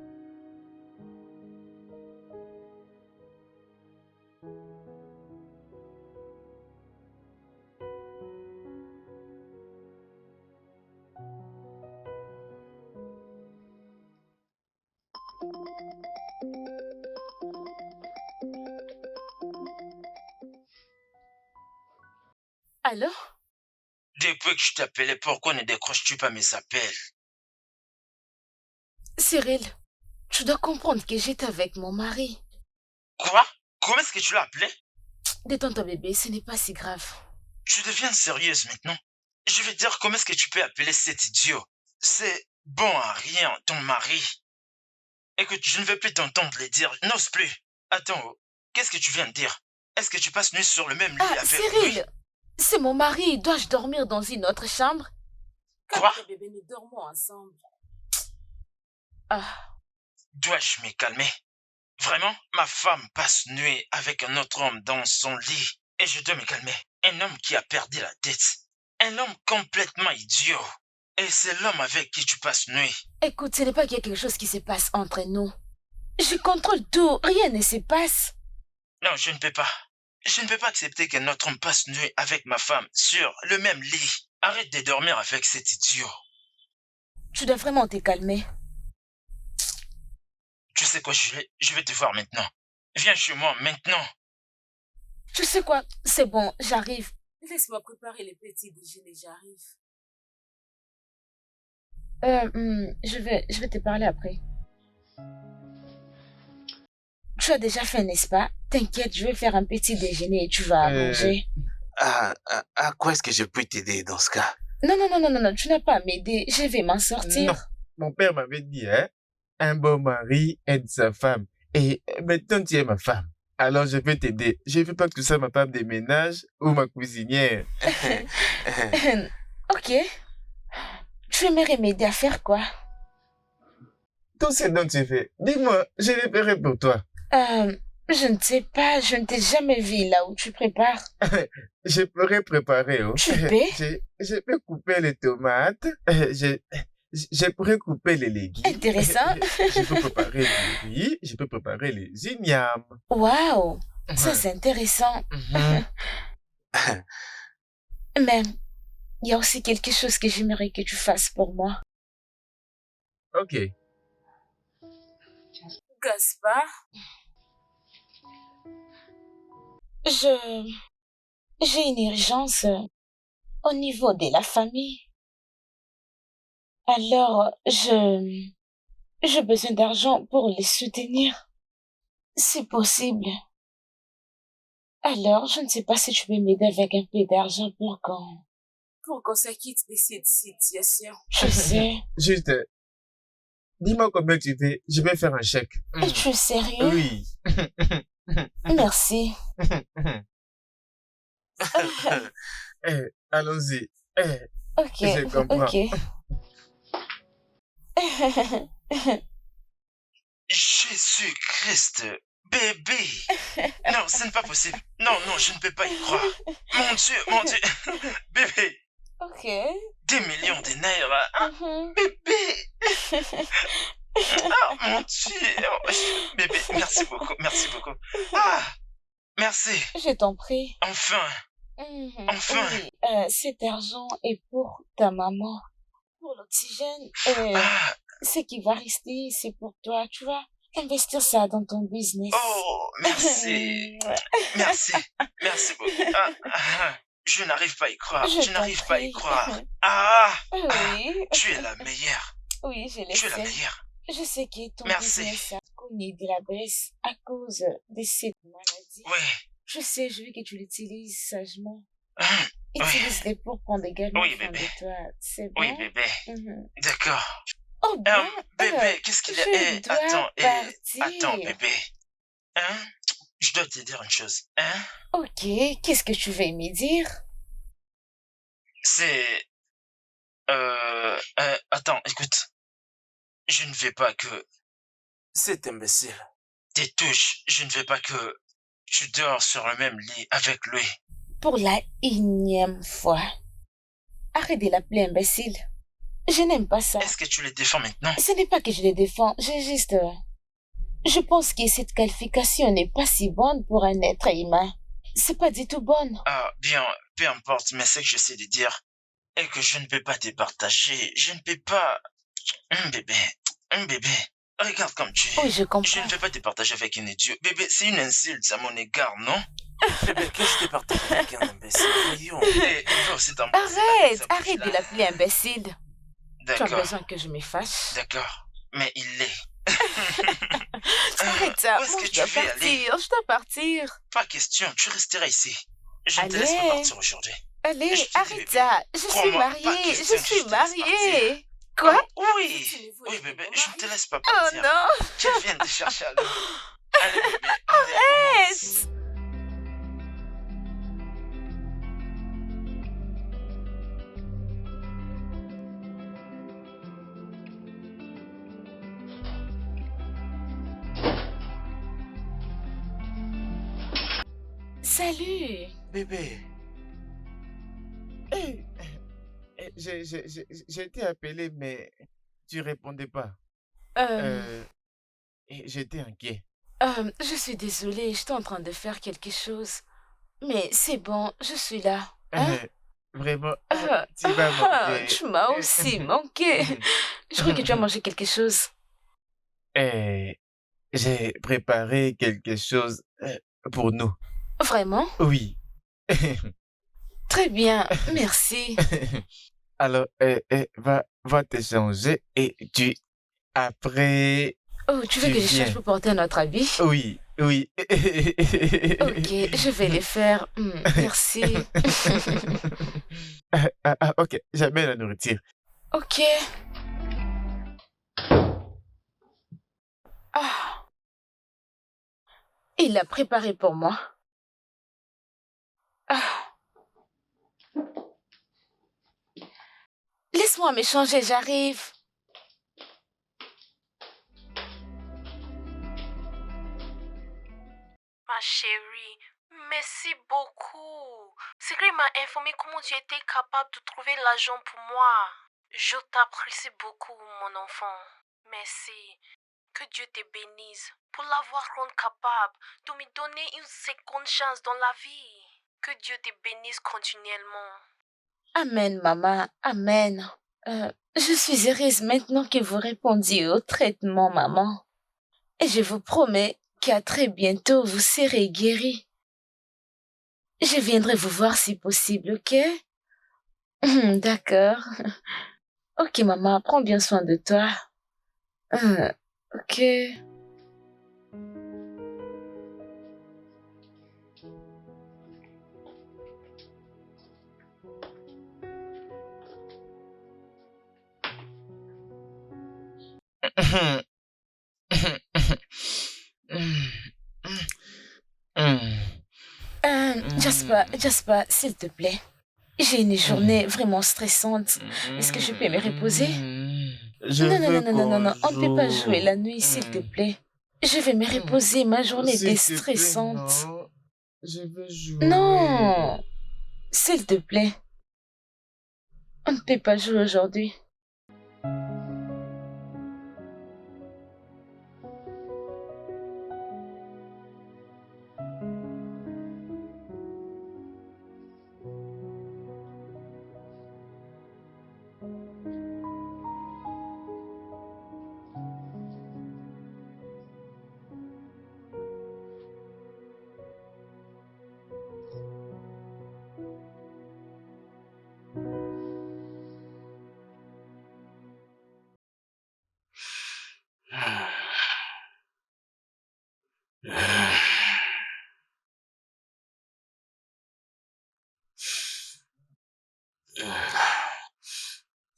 Speaker 1: Allô?
Speaker 6: Depuis que je t'appelais, pourquoi ne décroches-tu pas mes appels?
Speaker 1: Cyril, tu dois comprendre que j'étais avec mon mari.
Speaker 6: Quoi? Comment est-ce que tu l'as appelé?
Speaker 1: Détends-toi bébé, ce n'est pas si grave.
Speaker 6: Tu deviens sérieuse maintenant? Je vais dire comment est-ce que tu peux appeler cet idiot? C'est bon à rien, ton mari. Écoute, je ne vais plus t'entendre le dire, n'ose plus. Attends, qu'est-ce que tu viens de dire? Est-ce que tu passes nuit sur le même lit
Speaker 1: Ah,
Speaker 6: avec
Speaker 1: Cyril,
Speaker 6: lui?
Speaker 1: c'est mon mari. Dois-je dormir dans une autre chambre?
Speaker 6: Quoi?
Speaker 8: Calme-toi, bébé, nous dormons ensemble.
Speaker 1: Ah,
Speaker 6: Dois-je me calmer? Vraiment, ma femme passe nuit avec un autre homme dans son lit et je dois me calmer. Un homme qui a perdu la tête. Un homme complètement idiot. Et c'est l'homme avec qui tu passes nuit.
Speaker 1: écoute, ce n'est pas qu'il y a quelque chose qui se passe entre nous. Je contrôle tout, rien ne se passe.
Speaker 6: Non, je ne peux pas. Je ne peux pas accepter qu'un autre homme passe nuit avec ma femme sur le même lit. Arrête de dormir avec cet idiot.
Speaker 1: Tu dois vraiment te calmer.
Speaker 6: Tu sais quoi, je vais te voir maintenant. Viens chez moi maintenant.
Speaker 1: Tu sais quoi? C'est bon, j'arrive.
Speaker 8: Laisse-moi préparer les petits déjeuners, j'arrive.
Speaker 1: Je vais te parler après. Tu as déjà fait, n'est-ce pas? T'inquiète, je vais faire un petit déjeuner et tu vas manger.
Speaker 4: À quoi est-ce que je peux t'aider dans ce cas?
Speaker 1: Non, tu n'as pas à m'aider. Je vais m'en sortir.
Speaker 5: Non, mon père m'avait dit, hein, un bon mari aide sa femme. Et maintenant, tu es ma femme. Alors, je vais t'aider. Je ne veux pas que tu sois ma femme de ménage ou ma cuisinière.
Speaker 1: Ok. Tu aimerais m'aider à faire quoi?
Speaker 5: Tout ce dont tu fais, dis-moi, je le ferai pour toi.
Speaker 1: Je ne sais pas, je ne t'ai jamais vu là où tu prépares.
Speaker 5: Je pourrais préparer, oh.
Speaker 1: Tu peux?
Speaker 5: Je peux couper les tomates. Je pourrais couper les légumes.
Speaker 1: Intéressant.
Speaker 5: Je peux préparer du riz. Je peux préparer les ignames.
Speaker 1: Waouh, ça c'est intéressant.
Speaker 5: Mhm.
Speaker 1: Mais il y a aussi quelque chose que j'aimerais que tu fasses pour moi.
Speaker 5: Ok.
Speaker 8: Gaspard,
Speaker 1: J'ai une urgence au niveau de la famille. Alors, j'ai besoin d'argent pour les soutenir. C'est possible. Alors, je ne sais pas si tu peux m'aider avec un peu d'argent pour
Speaker 8: qu'on s'acquitte de cette situation.
Speaker 1: Je sais.
Speaker 5: Juste, dis-moi combien tu veux. Je vais faire un chèque.
Speaker 1: Es-tu sérieux?
Speaker 5: Oui.
Speaker 1: Merci.
Speaker 5: Allons-y.
Speaker 1: Ok.
Speaker 5: Je comprends.
Speaker 1: Ok.
Speaker 6: Jésus-Christ, bébé. Non, ce n'est pas possible. Non, je ne peux pas y croire. Mon Dieu. Bébé,
Speaker 1: Ok.
Speaker 6: 10 millions de naira. Hein?
Speaker 1: Mhm.
Speaker 6: Bébé. Oh, mon Dieu. Bébé, merci beaucoup. Ah, merci.
Speaker 1: Je t'en prie.
Speaker 6: Enfin. Enfin.
Speaker 1: Oui, cet argent est pour ta maman. Pour l'oxygène.
Speaker 6: Ah,
Speaker 1: Ce qui va rester, c'est pour toi, tu vois. Investir ça dans ton business.
Speaker 6: oh, merci. Merci beaucoup. Je n'arrive pas à y croire.
Speaker 1: Je t'en prie.
Speaker 6: Ah,
Speaker 1: Oui.
Speaker 6: tu es la meilleure.
Speaker 1: Oui, je le
Speaker 6: Tu es la
Speaker 1: sais.
Speaker 6: meilleure.
Speaker 1: Je sais que ton
Speaker 6: Merci.
Speaker 1: business a connu de la baisse à cause de cette maladie.
Speaker 6: Oui.
Speaker 1: Je sais, je veux que tu l'utilises sagement.
Speaker 6: Oui.
Speaker 1: Utilise-les pour prendre également
Speaker 6: Oui,
Speaker 1: soin
Speaker 6: bébé.
Speaker 1: de toi. C'est bon?
Speaker 6: Oui, bébé.
Speaker 1: Mhm.
Speaker 6: D'accord.
Speaker 1: Oh bien.
Speaker 6: Bébé, qu'est-ce qu'il y a?
Speaker 1: je dois partir.
Speaker 6: Attends, bébé. Hein? Je dois te dire une chose. Hein?
Speaker 1: Ok, qu'est-ce que tu veux me dire?
Speaker 6: C'est... attends, écoute. Je ne veux pas que... Cet imbécile te touche. Je ne veux pas que tu dors sur le même lit avec lui.
Speaker 1: Pour la énième fois. Arrête de l'appeler imbécile. Je n'aime pas ça.
Speaker 6: Est-ce que tu le défends maintenant?
Speaker 1: Ce n'est pas que je les défends, j'ai juste... Je pense que cette qualification n'est pas si bonne pour un être humain. C'est pas du tout bonne.
Speaker 6: Ah, bien, peu importe, mais c'est que j'essaie de dire est que je ne peux pas te partager. Je ne peux pas... Un bébé. Regarde comme tu es.
Speaker 1: Oui, je
Speaker 6: Je
Speaker 1: comprends.
Speaker 6: ne peux pas te partager avec un idiot. Bébé, c'est une insulte à mon égard, non?
Speaker 2: Bébé, qu'est-ce que je te partage avec un imbécile? Voyons.
Speaker 6: Et il va aussi t'embrasser avec
Speaker 1: Arrête,
Speaker 6: sa bouche,
Speaker 1: arrête de
Speaker 6: là.
Speaker 1: l'appeler imbécile. Tu as
Speaker 6: D'accord,
Speaker 1: besoin que je me fâche.
Speaker 6: d'accord. Mais il l'est.
Speaker 1: Arrête ça.
Speaker 6: Où est-ce
Speaker 1: Moi,
Speaker 6: que
Speaker 1: je
Speaker 6: tu
Speaker 1: dois
Speaker 6: veux aller?
Speaker 1: partir. Je dois partir.
Speaker 6: Pas question, tu resteras ici. Je ne te laisse
Speaker 1: Allez.
Speaker 6: pas partir aujourd'hui.
Speaker 1: Allez,
Speaker 6: Je te dis,
Speaker 1: arrête
Speaker 6: bébé,
Speaker 1: ça. Je suis
Speaker 6: crois-moi, pas
Speaker 1: mariée.
Speaker 6: question
Speaker 1: Je
Speaker 6: que
Speaker 1: suis
Speaker 6: je te laisse
Speaker 1: mariée. Quoi?
Speaker 6: Oh, oui,
Speaker 8: Tu ne voulais
Speaker 6: oui,
Speaker 8: pas
Speaker 6: bébé,
Speaker 8: ton
Speaker 6: je ne
Speaker 8: mari?
Speaker 6: te laisse pas
Speaker 1: Oh
Speaker 6: partir.
Speaker 1: non.
Speaker 6: Qu'elle vienne te chercher à l'eau. Allez, bébé, on recommence.
Speaker 1: Arrête. Salut.
Speaker 2: Bébé.
Speaker 5: Hey, j'ai été appelé, mais tu répondais pas.
Speaker 1: Euh,
Speaker 5: Et j'étais inquiet.
Speaker 1: je suis désolée. J'étais en train de faire quelque chose. Mais c'est bon, je suis là. Hein?
Speaker 5: Vraiment,
Speaker 1: Ah,
Speaker 5: tu m'as manqué.
Speaker 1: tu m'as aussi manqué. Je crois que tu as mangé quelque chose.
Speaker 5: J'ai préparé quelque chose pour nous.
Speaker 1: Vraiment?
Speaker 5: Oui.
Speaker 1: Très bien, merci.
Speaker 5: Alors, va te changer et après,
Speaker 1: Oh, tu veux
Speaker 5: tu
Speaker 1: que je cherche
Speaker 5: viens.
Speaker 1: pour porter un autre habit?
Speaker 5: Oui, oui.
Speaker 1: Ok, je vais les faire. Merci.
Speaker 5: Ok, j'amène la nourriture.
Speaker 1: Ok. Ah, il l'a préparé pour moi. Ah, laisse-moi me changer, j'arrive.
Speaker 9: Ma chérie, merci beaucoup. C'est qu'il m'a informé comment tu étais capable de trouver l'argent pour moi. Je t'apprécie beaucoup, mon enfant. Merci. Que Dieu te bénisse pour l'avoir rendu capable de me donner une seconde chance dans la vie. Que Dieu te bénisse continuellement.
Speaker 1: Amen, maman, amen. Je suis heureuse maintenant que vous répondiez au traitement, maman. Et je vous promets qu'à très bientôt, vous serez guérie. Je viendrai vous voir si possible, ok? D'accord. Ok, maman, prends bien soin de toi. Ok. Jasper, s'il te plaît. J'ai une journée vraiment stressante. Est-ce que je peux me reposer?
Speaker 5: Je
Speaker 1: Non, non,
Speaker 5: veux
Speaker 1: non, non, non, non, non. On ne peut pas
Speaker 5: qu'on
Speaker 1: jouer
Speaker 5: joue.
Speaker 1: la nuit, s'il te plaît. Je vais me reposer. Ma journée était
Speaker 5: S'il te plaît,
Speaker 1: stressante.
Speaker 5: non. Je veux jouer.
Speaker 1: Non, s'il te plaît. On ne peut pas jouer aujourd'hui.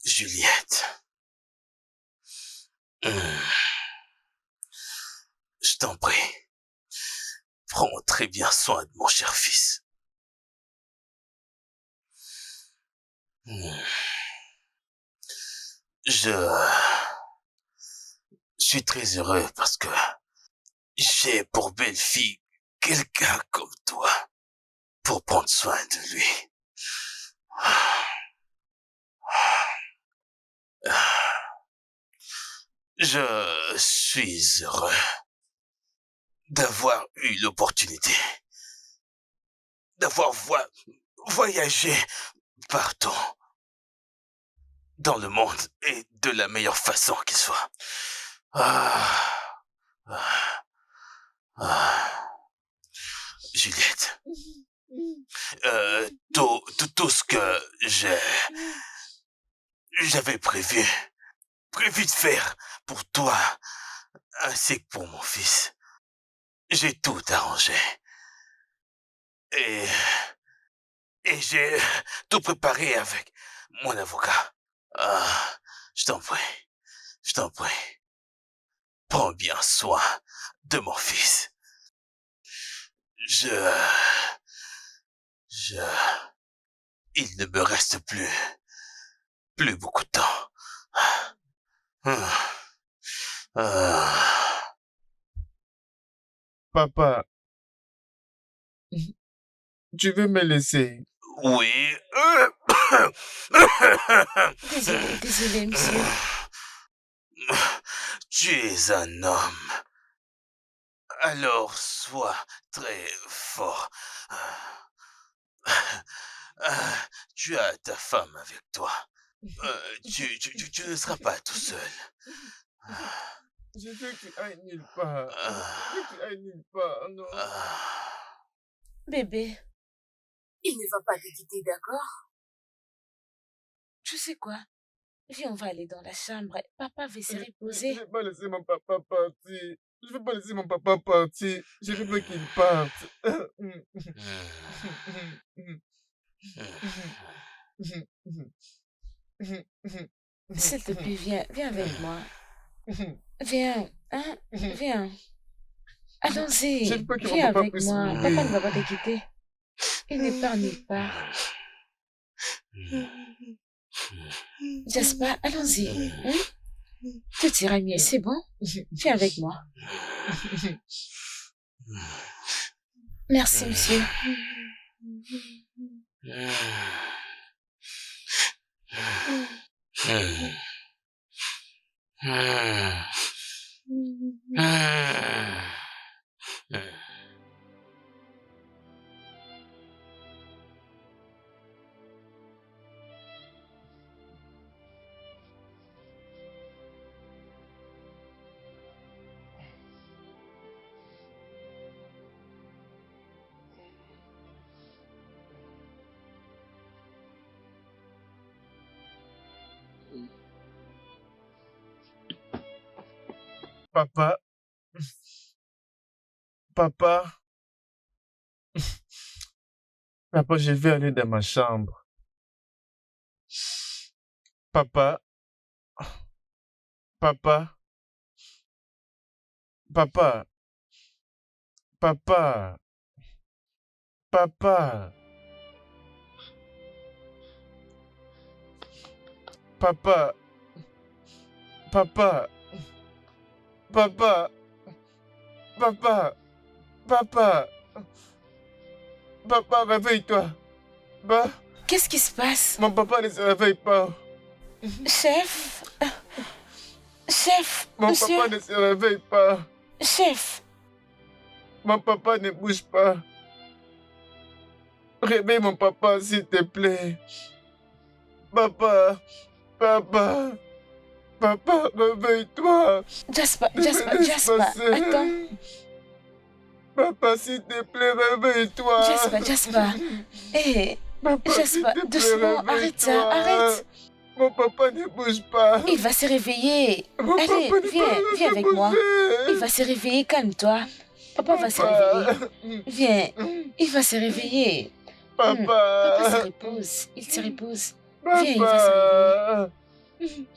Speaker 4: Juliette. Je t'en prie. Prends très bien soin de mon cher fils. Je suis très heureux parce que j'ai pour belle-fille quelqu'un comme toi pour prendre soin de lui. Je suis heureux d'avoir eu l'opportunité d'avoir voyagé partout dans le monde et de la meilleure façon qu'il soit. Ah, ah, ah. Juliette, tout ce que j'avais prévu de faire pour toi ainsi que pour mon fils, j'ai tout arrangé. Et j'ai tout préparé avec mon avocat. Ah, je t'en prie. Prends bien soin de mon fils. Il ne me reste plus beaucoup de temps.
Speaker 5: Papa, tu veux me laisser?
Speaker 4: Oui.
Speaker 1: Désolé, monsieur.
Speaker 4: Tu es un homme. Alors sois très fort. Tu as ta femme avec toi. Tu ne seras pas tout seul.
Speaker 5: Je veux que tu ailles nulle part. Je veux que tu ailles nulle part, non.
Speaker 1: Bébé,
Speaker 8: Il ne va pas te quitter, d'accord?
Speaker 1: tu sais quoi? Viens, on va aller dans la chambre. Papa va se
Speaker 5: Je
Speaker 1: reposer.
Speaker 5: vais pas laisser mon papa partir. Je veux pas laisser mon papa partir. Je veux pas qu'il parte.
Speaker 1: S'il te plaît, viens avec moi. Viens, hein? Viens.
Speaker 5: Je
Speaker 1: Allons-y.
Speaker 5: veux pas que mon
Speaker 1: Viens
Speaker 5: papa
Speaker 1: avec
Speaker 5: puisse
Speaker 1: moi.
Speaker 5: mourir.
Speaker 1: Papa ne va pas te quitter. Il ne part nulle part. Jasper, allons-y. Hein? Tout ira mieux, c'est bon? Viens avec moi. Merci, monsieur.
Speaker 5: Papa. Papa. Papa, je vais aller dans ma chambre. Papa. Papa. Papa. Papa. Papa. Papa. Papa. Papa. Papa. Papa. Papa, réveille-toi. Bah,
Speaker 1: Qu'est-ce qui se passe?
Speaker 5: mon papa ne se réveille pas.
Speaker 1: Chef? Chef?
Speaker 5: Mon
Speaker 1: Monsieur?
Speaker 5: papa ne se réveille pas.
Speaker 1: Chef?
Speaker 5: Mon papa ne bouge pas. Réveille mon papa, s'il te plaît. Papa. Papa. Papa, réveille-toi.
Speaker 1: Jasper,
Speaker 5: Ne me laisse
Speaker 1: Jasper,
Speaker 5: passer.
Speaker 1: attends.
Speaker 5: Papa, s'il te plaît, réveille-toi.
Speaker 1: Jasper. Hé,
Speaker 5: Papa, s'il
Speaker 1: Jasper,
Speaker 5: te plaît,
Speaker 1: doucement, arrête ça,
Speaker 5: réveille-toi.
Speaker 1: arrête.
Speaker 5: Mon papa ne bouge pas.
Speaker 1: Il va se réveiller.
Speaker 5: Mon
Speaker 1: Allez,
Speaker 5: papa ne
Speaker 1: viens
Speaker 5: peut
Speaker 1: avec
Speaker 5: bouger.
Speaker 1: moi. Il va se réveiller, calme-toi. Papa va se réveiller. Viens, il va se réveiller.
Speaker 5: Papa.
Speaker 1: Papa se repose, il se repose. Viens, il va se réveiller.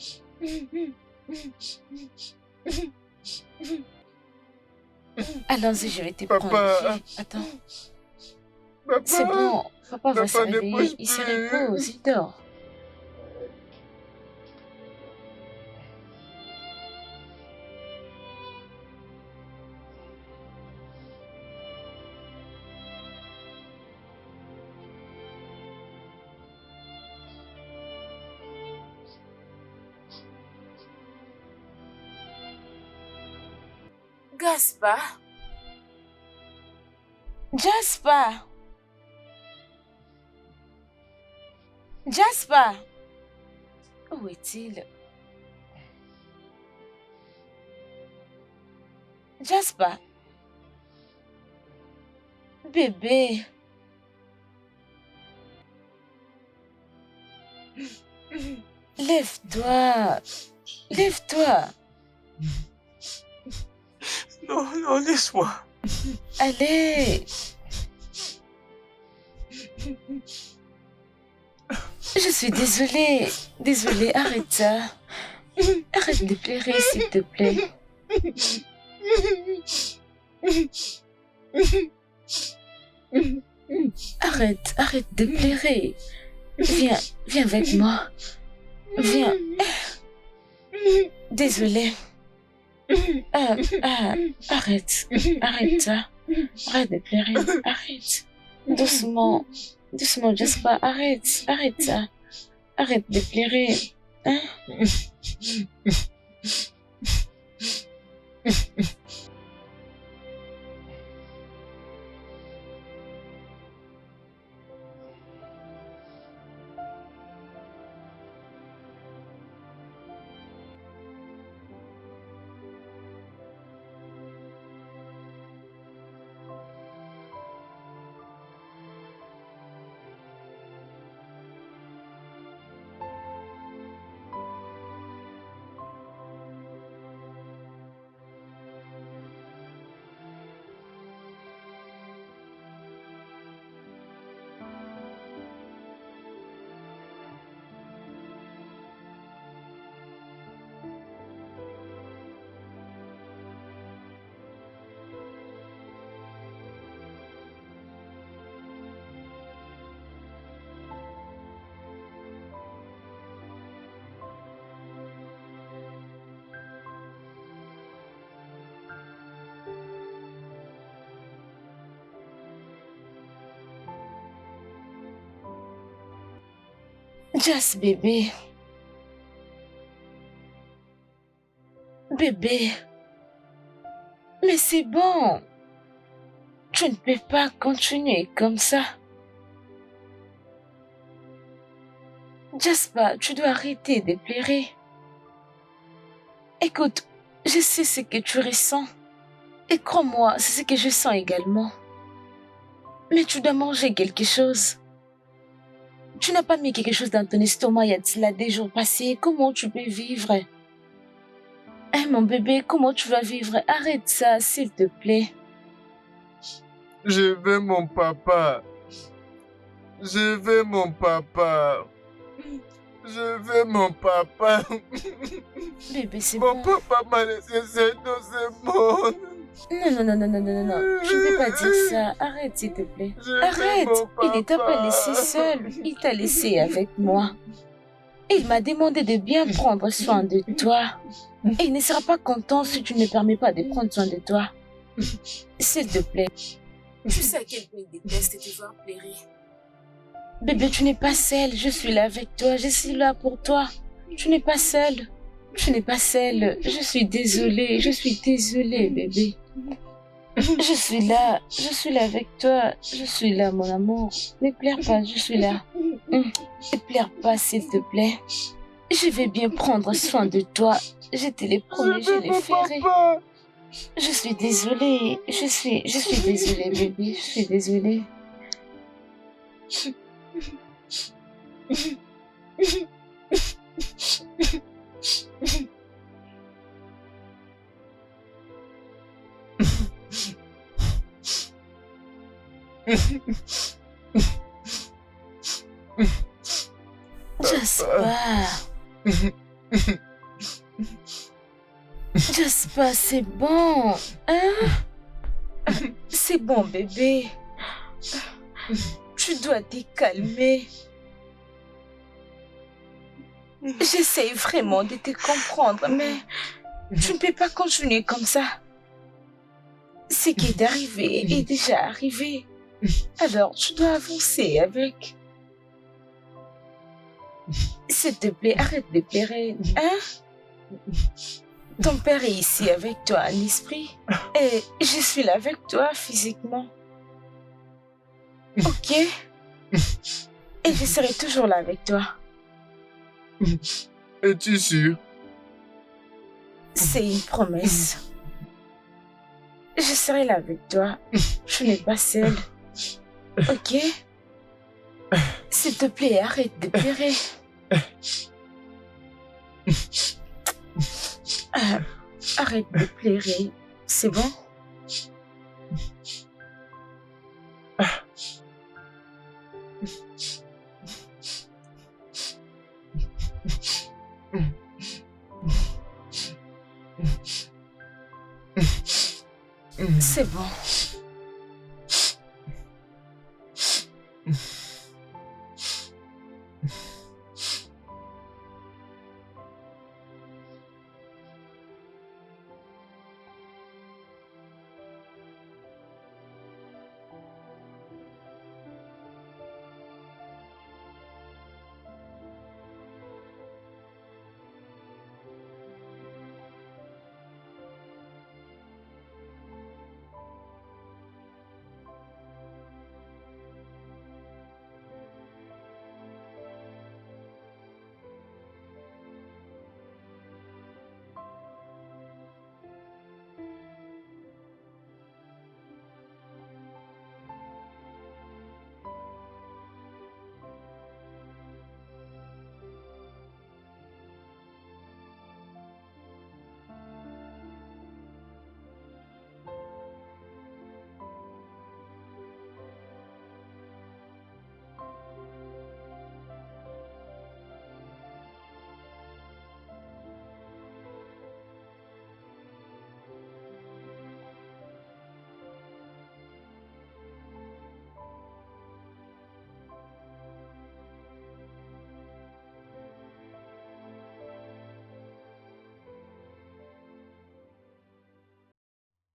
Speaker 1: Allons-y, je vais te
Speaker 5: Papa.
Speaker 1: prendre. Viens, attends.
Speaker 5: Papa.
Speaker 1: C'est bon, papa va se
Speaker 5: Papa ne
Speaker 1: réveiller,
Speaker 5: bouge
Speaker 1: il se
Speaker 5: plus.
Speaker 1: repose, il dort.
Speaker 8: Gaspard?
Speaker 1: Jasper! Jasper! Où est-il? Jasper! Bébé! Lève-toi! Lève-toi!
Speaker 4: Non, non, laisse-moi.
Speaker 1: Allez! Je suis désolée. Désolée, arrête ça. Arrête de pleurer, s'il te plaît. Arrête de pleurer. Viens avec moi. Viens. Désolée. Arrête ça. Arrête de pleurer. Arrête. Doucement, Jasper. Arrête ça. Arrête de pleurer. Hein? Jas, bébé. Bébé. Mais c'est bon. Tu ne peux pas continuer comme ça. Jasper, tu dois arrêter de pleurer. Écoute, je sais ce que tu ressens. Et crois-moi, c'est ce que je sens également. Mais tu dois manger quelque chose. Tu n'as pas mis quelque chose dans ton estomac il y a de cela des jours passés. Comment tu peux vivre? Hein, mon bébé, comment tu vas vivre? Arrête ça, s'il te plaît.
Speaker 5: Je veux mon papa. Je veux mon papa. Je veux mon papa.
Speaker 1: Bébé, c'est
Speaker 5: Mon
Speaker 1: bon.
Speaker 5: papa m'a laissé seul dans ce monde.
Speaker 1: Non. Je ne peux pas dire ça. Arrête, s'il te plaît.
Speaker 5: Je veux
Speaker 1: Arrête.
Speaker 5: mon
Speaker 1: Il ne t'a pas
Speaker 5: papa.
Speaker 1: laissé seul. Il t'a laissé avec moi. Il m'a demandé de bien prendre soin de toi. Et il ne sera pas content si tu ne permets pas de prendre soin de toi. S'il te plaît.
Speaker 8: Tu sais à quel point il déteste te voir pleurer.
Speaker 1: Bébé, tu n'es pas seule. Je suis là avec toi. Je suis là pour toi. Tu n'es pas seule. Tu n'es pas seule. Je suis désolée. Je suis désolée, bébé. Je suis là avec toi. Je suis là, mon amour. Ne pleure pas, je suis là. Ne pleure pas, s'il te plaît. Je vais bien prendre soin de toi. Je te l'ai promis, je l'ai fait. Je suis désolée. Je suis désolée, bébé. Je suis désolée. Jasper, c'est bon. Hein? C'est bon, bébé. Tu dois te calmer. J'essaye vraiment de te comprendre, mais tu ne peux pas continuer comme ça. Ce qui est arrivé est déjà arrivé. Alors, tu dois avancer avec. S'il te plaît, arrête de pleurer. Hein? Ton père est ici avec toi en esprit et je suis là avec toi physiquement. Ok? Et je serai toujours là avec toi.
Speaker 5: Es-tu sûr?
Speaker 1: C'est une promesse. Je serai là avec toi. Je n'ai pas seule. Ok? S'il te plaît, arrête de pleurer. Arrête de pleurer. C'est bon? C'est bon.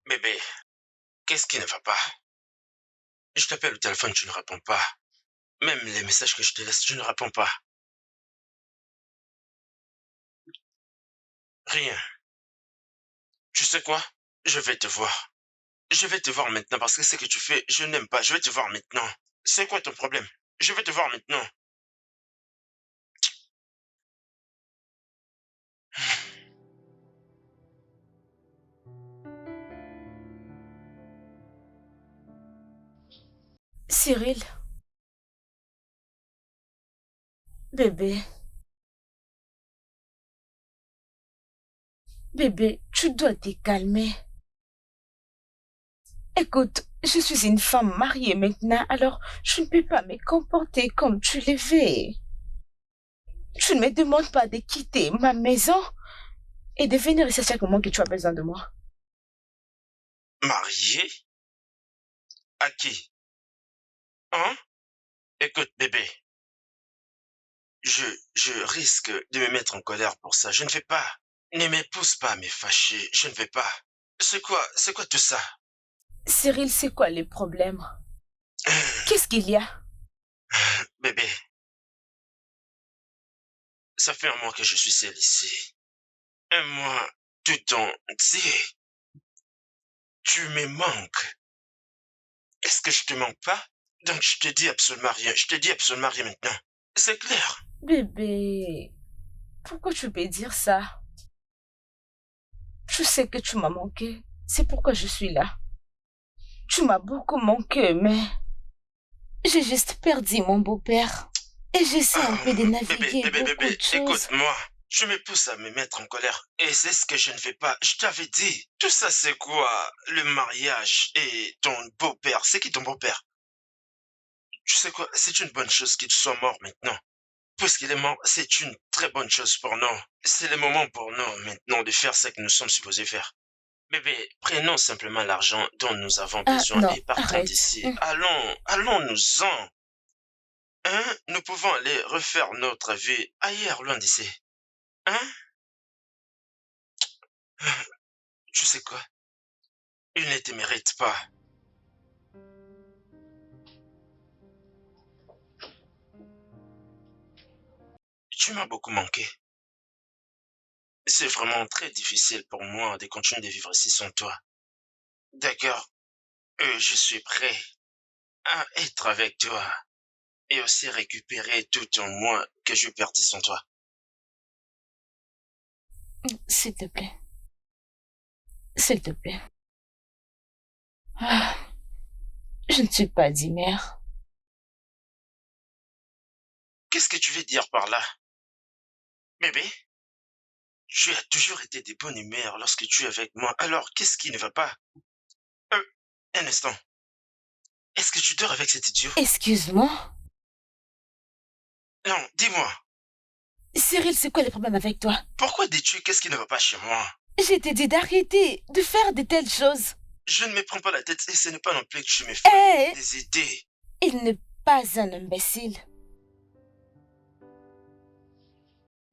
Speaker 6: Bébé, qu'est-ce qui ne va pas? Je t'appelle au téléphone, tu ne réponds pas. Même les messages que je te laisse, tu ne réponds pas. Rien. Tu sais quoi? Je vais te voir. Je vais te voir maintenant parce que ce que tu fais, je n'aime pas. Je vais te voir maintenant. C'est quoi ton problème? Je vais te voir maintenant.
Speaker 1: Cyril, bébé, bébé, tu dois te calmer. Écoute, je suis une femme mariée maintenant, alors je ne peux pas me comporter comme tu le veux. Tu ne me demandes pas de quitter ma maison et de venir ici à chaque moment que tu as besoin de moi.
Speaker 6: Marié? À qui? Hein? Écoute, bébé. Je risque de me mettre en colère pour ça. Je ne vais pas. Ne me pousse pas à me fâcher. Je ne vais pas. C'est quoi tout ça?
Speaker 1: Cyril, c'est quoi le problème? Qu'est-ce qu'il y a?
Speaker 6: Bébé, ça fait un mois que je suis seul ici. Un mois tout entier. Tu me manques. Est-ce que je te manque pas? Donc je te dis absolument rien. Je te dis absolument rien maintenant. C'est clair.
Speaker 1: Bébé, pourquoi tu peux dire ça? Je sais que tu m'as manqué. C'est pourquoi je suis là. Tu m'as beaucoup manqué, mais j'ai juste perdu mon beau-père. Et j'essaie un peu de naviguer beaucoup de choses.
Speaker 6: Écoute-moi. Tu me pousses à me mettre en colère. Et c'est ce que je ne fais pas. Je t'avais dit. Tout ça, c'est quoi? Le mariage et ton beau-père. C'est qui ton beau-père? Tu sais quoi? C'est une bonne chose qu'il soit mort maintenant. Puisqu'il est mort, c'est une très bonne chose pour nous. C'est le moment pour nous maintenant de faire ce que nous sommes supposés faire. Bébé, prenons simplement l'argent dont nous avons besoin
Speaker 1: non,
Speaker 6: et partons
Speaker 1: arrête.
Speaker 6: d'ici. Allons-nous-en. Hein? Nous pouvons aller refaire notre vie ailleurs, loin d'ici. Hein? Tu sais quoi? Il ne te mérite pas. Tu m'as beaucoup manqué. c'est vraiment très difficile pour moi de continuer de vivre ici sans toi. D'accord, je suis prêt à être avec toi et aussi récupérer tout en moi que je perdis sans toi.
Speaker 1: S'il te plaît. S'il te plaît. Ah, je ne suis pas mère.
Speaker 6: Qu'est-ce que tu veux dire par là? Bébé, tu as toujours été de bonne humeur lorsque tu es avec moi. Alors, qu'est-ce qui ne va pas? Un instant. Est-ce que tu dors avec cet idiot?
Speaker 1: Excuse-moi.
Speaker 6: Non, dis-moi.
Speaker 1: Cyril, c'est quoi le problème avec toi?
Speaker 6: Pourquoi dis-tu qu'est-ce qui ne va pas chez moi?
Speaker 1: Je t'ai dit d'arrêter de faire de telles choses.
Speaker 6: Je ne me prends pas la tête et ce n'est pas non plus que tu me
Speaker 1: Hé!
Speaker 6: fais des idées.
Speaker 1: Il n'est pas un imbécile.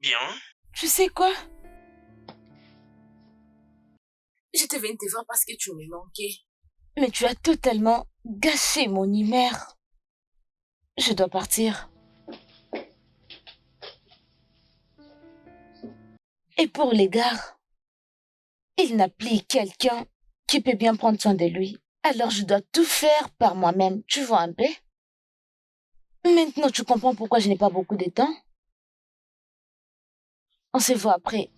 Speaker 6: Bien.
Speaker 1: Tu sais quoi?
Speaker 8: Je te viens te voir parce que tu me manquais.
Speaker 1: Mais tu as totalement gâché mon humeur. Je dois partir. Et pour les gars, il n'a plus quelqu'un qui peut bien prendre soin de lui. Alors je dois tout faire par moi-même. Tu vois un peu? Maintenant, tu comprends pourquoi je n'ai pas beaucoup de temps? On se voit après.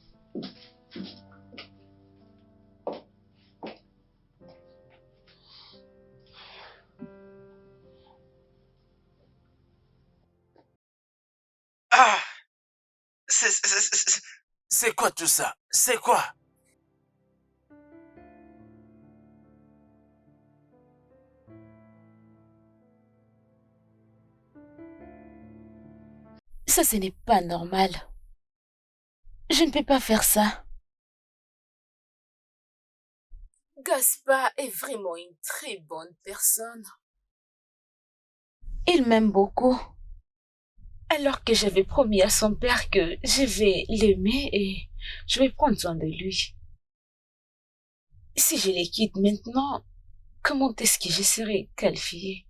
Speaker 4: Ah! C'est quoi tout ça? C'est quoi?
Speaker 1: Ça, ce n'est pas normal. Je ne peux pas faire ça.
Speaker 8: Gaspard est vraiment une très bonne personne.
Speaker 1: Il m'aime beaucoup. Alors que j'avais promis à son père que je vais l'aimer et je vais prendre soin de lui. Si je les quitte maintenant, comment est-ce que je serai qualifiée?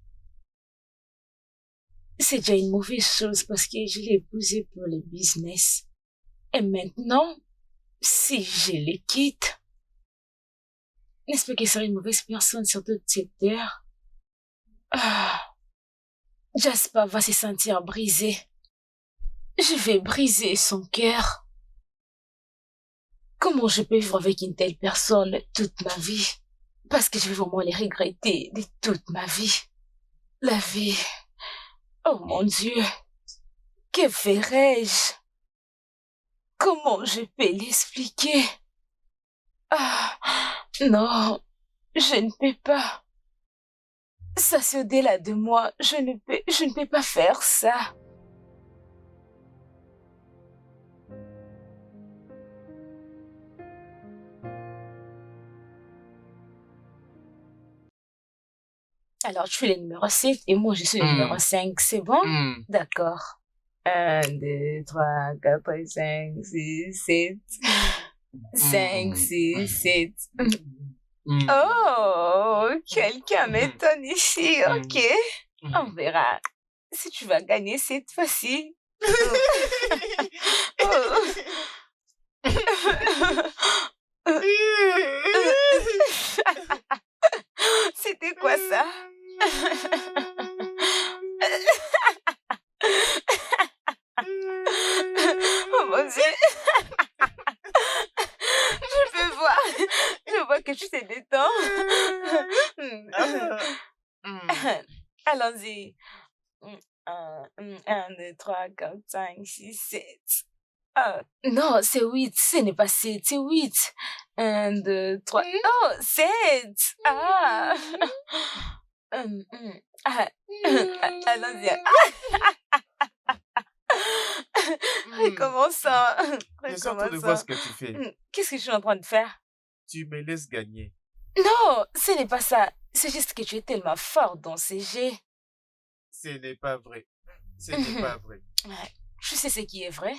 Speaker 1: C'est déjà une mauvaise chose parce que je l'ai épousé pour le business. Et maintenant, si je les quitte, n'est-ce pas qu'elle serait une mauvaise personne sur toute cette terre? Ah, Jasper va se sentir brisé. Je vais briser son cœur. Comment je peux vivre avec une telle personne toute ma vie? Parce que je vais vraiment les regretter de toute ma vie. La vie. Oh mon Dieu. Que ferais-je? Comment je peux l'expliquer? Ah, non, je ne peux pas. Ça, c'est au-delà de moi. Je ne peux pas faire ça. Alors, tu fais le numéro 7 et moi, je suis le numéro 5. C'est bon? D'accord. 1, 2, 3, 4, 5, 6, 7. 5, 6, 7. Oh, quelqu'un m'étonne ici. Ok. On verra si tu vas gagner cette fois-ci. C'était quoi ça? Oh mon Dieu. Je vois que tu te détends. Allons-y. 1, 2, 3, 4, 5, 6, 7. Non, c'est 8. Ce n'est pas 7, c'est 8. 1, 2, 3. Oh, 7. Ah. Allons-y. Recommençons.
Speaker 5: Je suis en train de voir ce que tu fais.
Speaker 1: Qu'est-ce que je suis en train de faire?
Speaker 5: Tu me laisses gagner.
Speaker 1: Non, ce n'est pas ça. C'est juste que tu es tellement fort dans ces jets.
Speaker 5: Ce n'est pas vrai. Ce n'est pas vrai.
Speaker 1: Ouais, je sais ce qui est vrai.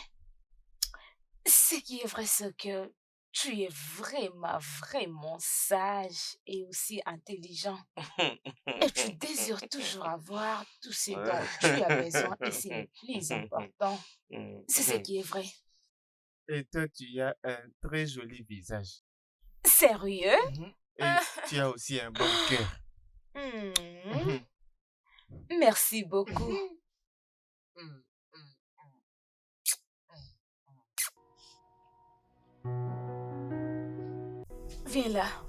Speaker 1: Ce qui est vrai, c'est que tu es vraiment sage et aussi intelligent. Et tu désires toujours avoir tout ce dont tu as besoin et c'est le plus important. C'est ce qui est vrai.
Speaker 5: Et toi, tu as un très joli visage.
Speaker 1: Sérieux?
Speaker 5: Et tu as aussi un bon cœur.
Speaker 1: Hmm. Merci beaucoup. Viens là.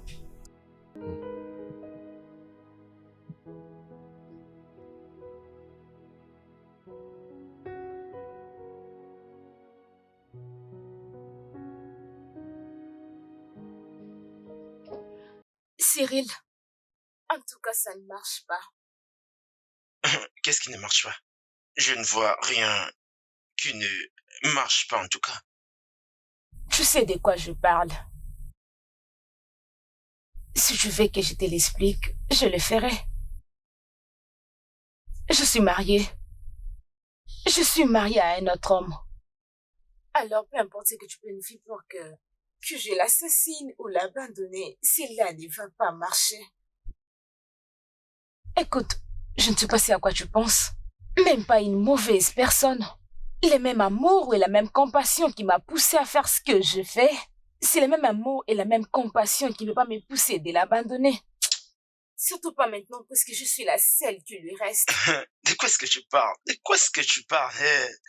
Speaker 1: Cyril, en tout cas, ça ne marche pas.
Speaker 6: Qu'est-ce qui ne marche pas? Je ne vois rien qui ne marche pas en tout cas.
Speaker 1: Tu sais de quoi je parle. Si tu veux que je te l'explique, je le ferai. Je suis mariée. Je suis mariée à un autre homme. Alors, peu importe ce que tu planifie pour que je l'assassine ou l'abandonne, cela ne va pas marcher. Écoute, je ne sais pas à quoi tu penses. Même pas une mauvaise personne. Le même amour et la même compassion qui m'a poussé à faire ce que je fais, c'est le même amour et la même compassion qui ne va pas me pousser de l'abandonner. Surtout pas maintenant, parce que je suis la seule qui lui reste.
Speaker 6: De quoi est-ce que tu parles? De quoi est-ce que tu parles?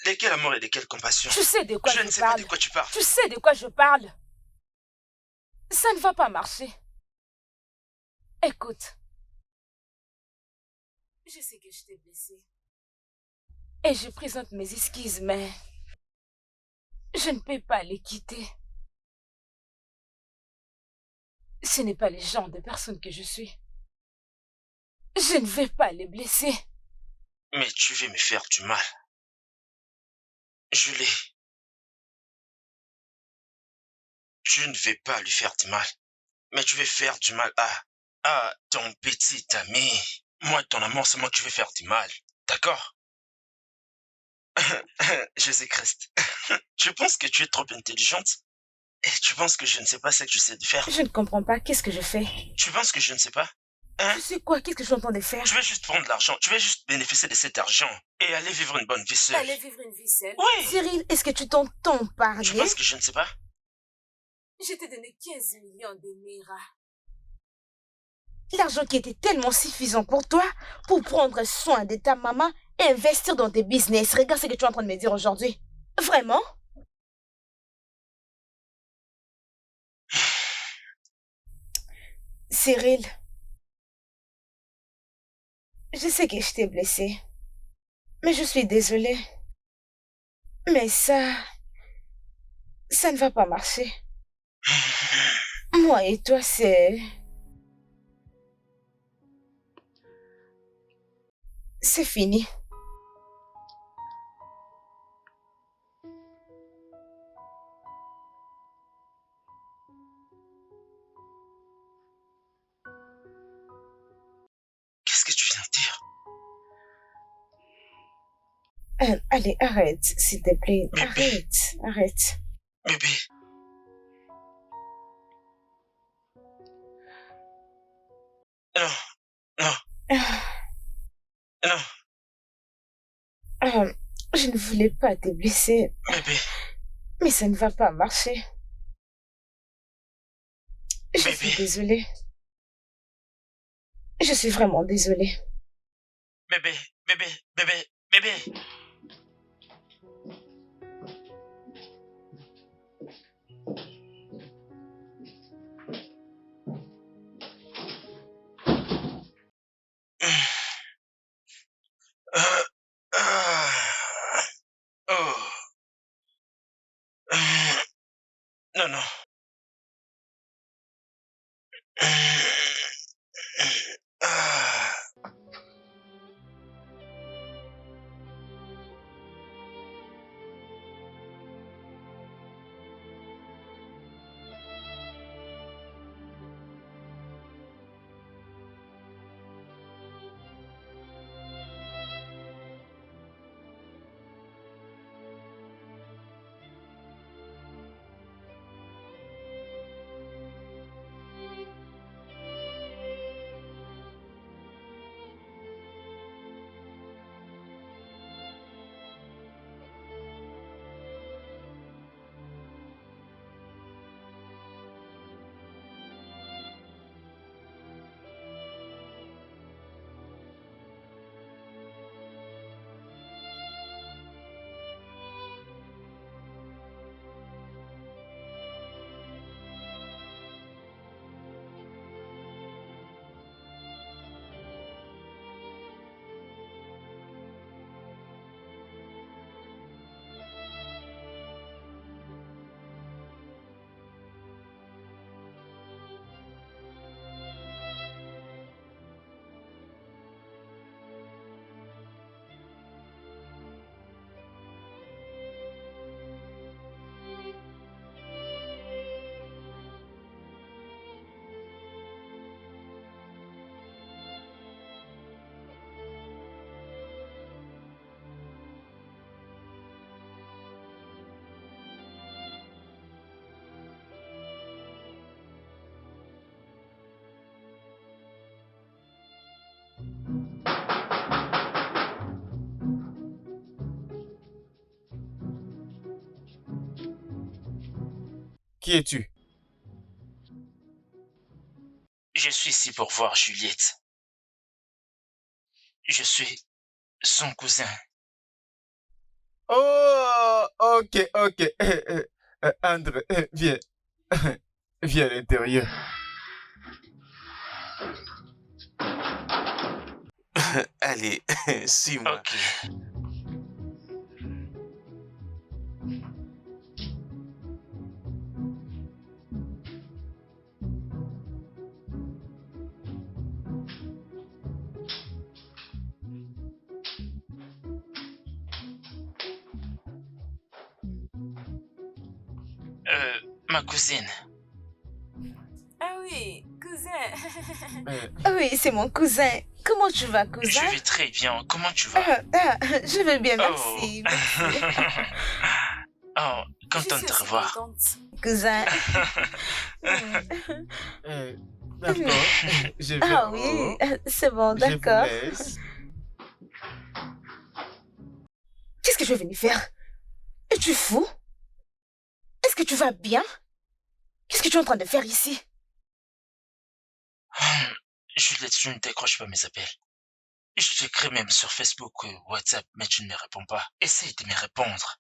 Speaker 6: De quel amour et de quelle compassion?
Speaker 1: Tu sais de quoi je
Speaker 6: ne sais
Speaker 1: parle.
Speaker 6: pas de quoi tu parles.
Speaker 1: Tu sais de quoi je parle. Ça ne va pas marcher. Écoute. Je sais que je t'ai blessé. Et je présente mes excuses, mais je ne peux pas les quitter. Ce n'est pas le genre de personne que je suis. Je ne vais pas les blesser.
Speaker 6: Mais tu veux me faire du mal. Julie. Tu ne veux pas lui faire du mal. Mais tu veux faire du mal à ton petit ami. Moi, ton amour, c'est moi que tu veux faire du mal. D'accord? Jésus-Christ. Tu penses que tu es trop intelligente? Et tu penses que je ne sais pas ce que je sais de faire?
Speaker 1: Je ne comprends pas. Qu'est-ce que je fais?
Speaker 6: Tu penses que je ne sais pas? Hein?
Speaker 1: Tu sais quoi? Qu'est-ce que je suis en train de faire?
Speaker 6: Tu veux juste prendre l'argent. Tu veux juste bénéficier de cet argent et aller vivre une bonne vie seule.
Speaker 1: Aller vivre une vie seule?
Speaker 6: Oui.
Speaker 1: Cyril, est-ce que tu t'entends parler?
Speaker 6: Tu penses que je ne sais pas?
Speaker 1: Je t'ai donné 15 millions de Naira. L'argent qui était tellement suffisant pour toi, pour prendre soin de ta maman et investir dans tes business. Regarde ce que tu es en train de me dire aujourd'hui. Vraiment? Cyril, je sais que je t'ai blessé, mais je suis désolée. Mais ça ne va pas marcher. Moi et toi, c'est fini.
Speaker 6: Qu'est-ce que tu viens de dire?
Speaker 1: Allez, arrête, s'il te plaît.
Speaker 6: Bébé.
Speaker 1: Arrête.
Speaker 6: Bébé. Non. Non. Non.
Speaker 1: Je ne voulais pas te blesser.
Speaker 6: Bébé.
Speaker 1: Mais ça ne va pas marcher. Je suis désolée. Je suis vraiment désolée.
Speaker 6: Bébé. Bébé. Bébé. Bébé. Oh. Non, non.
Speaker 5: Qui es-tu?
Speaker 6: Je suis ici pour voir Juliette. Je suis son cousin.
Speaker 5: Oh, ok, ok. André, viens. Viens à l'intérieur.
Speaker 4: Allez, suis-moi.
Speaker 6: Ok. Ma cousine.
Speaker 8: Ah oui, cousin.
Speaker 1: Oui, c'est mon cousin. Comment tu vas,
Speaker 6: Je
Speaker 1: cousin?
Speaker 6: vais très bien. Comment tu vas?
Speaker 1: Je vais bien,
Speaker 6: Oh.
Speaker 1: merci.
Speaker 6: Oh,
Speaker 8: Je
Speaker 6: contente
Speaker 8: suis
Speaker 6: de te
Speaker 8: aussi
Speaker 6: revoir.
Speaker 8: contente.
Speaker 1: Cousin.
Speaker 5: D'accord, je vais
Speaker 1: Ah
Speaker 5: en
Speaker 1: oui,
Speaker 5: haut.
Speaker 1: c'est bon,
Speaker 5: Je vous
Speaker 1: d'accord.
Speaker 5: laisse.
Speaker 1: Qu'est-ce que je vais venir faire? Es-tu fou? Est-ce que tu vas bien? Qu'est-ce que tu es en train de faire ici?
Speaker 6: Juliette, je ne décroche pas mes appels. Je t'écris même sur Facebook ou WhatsApp, mais tu ne me réponds pas. Essaye de me répondre.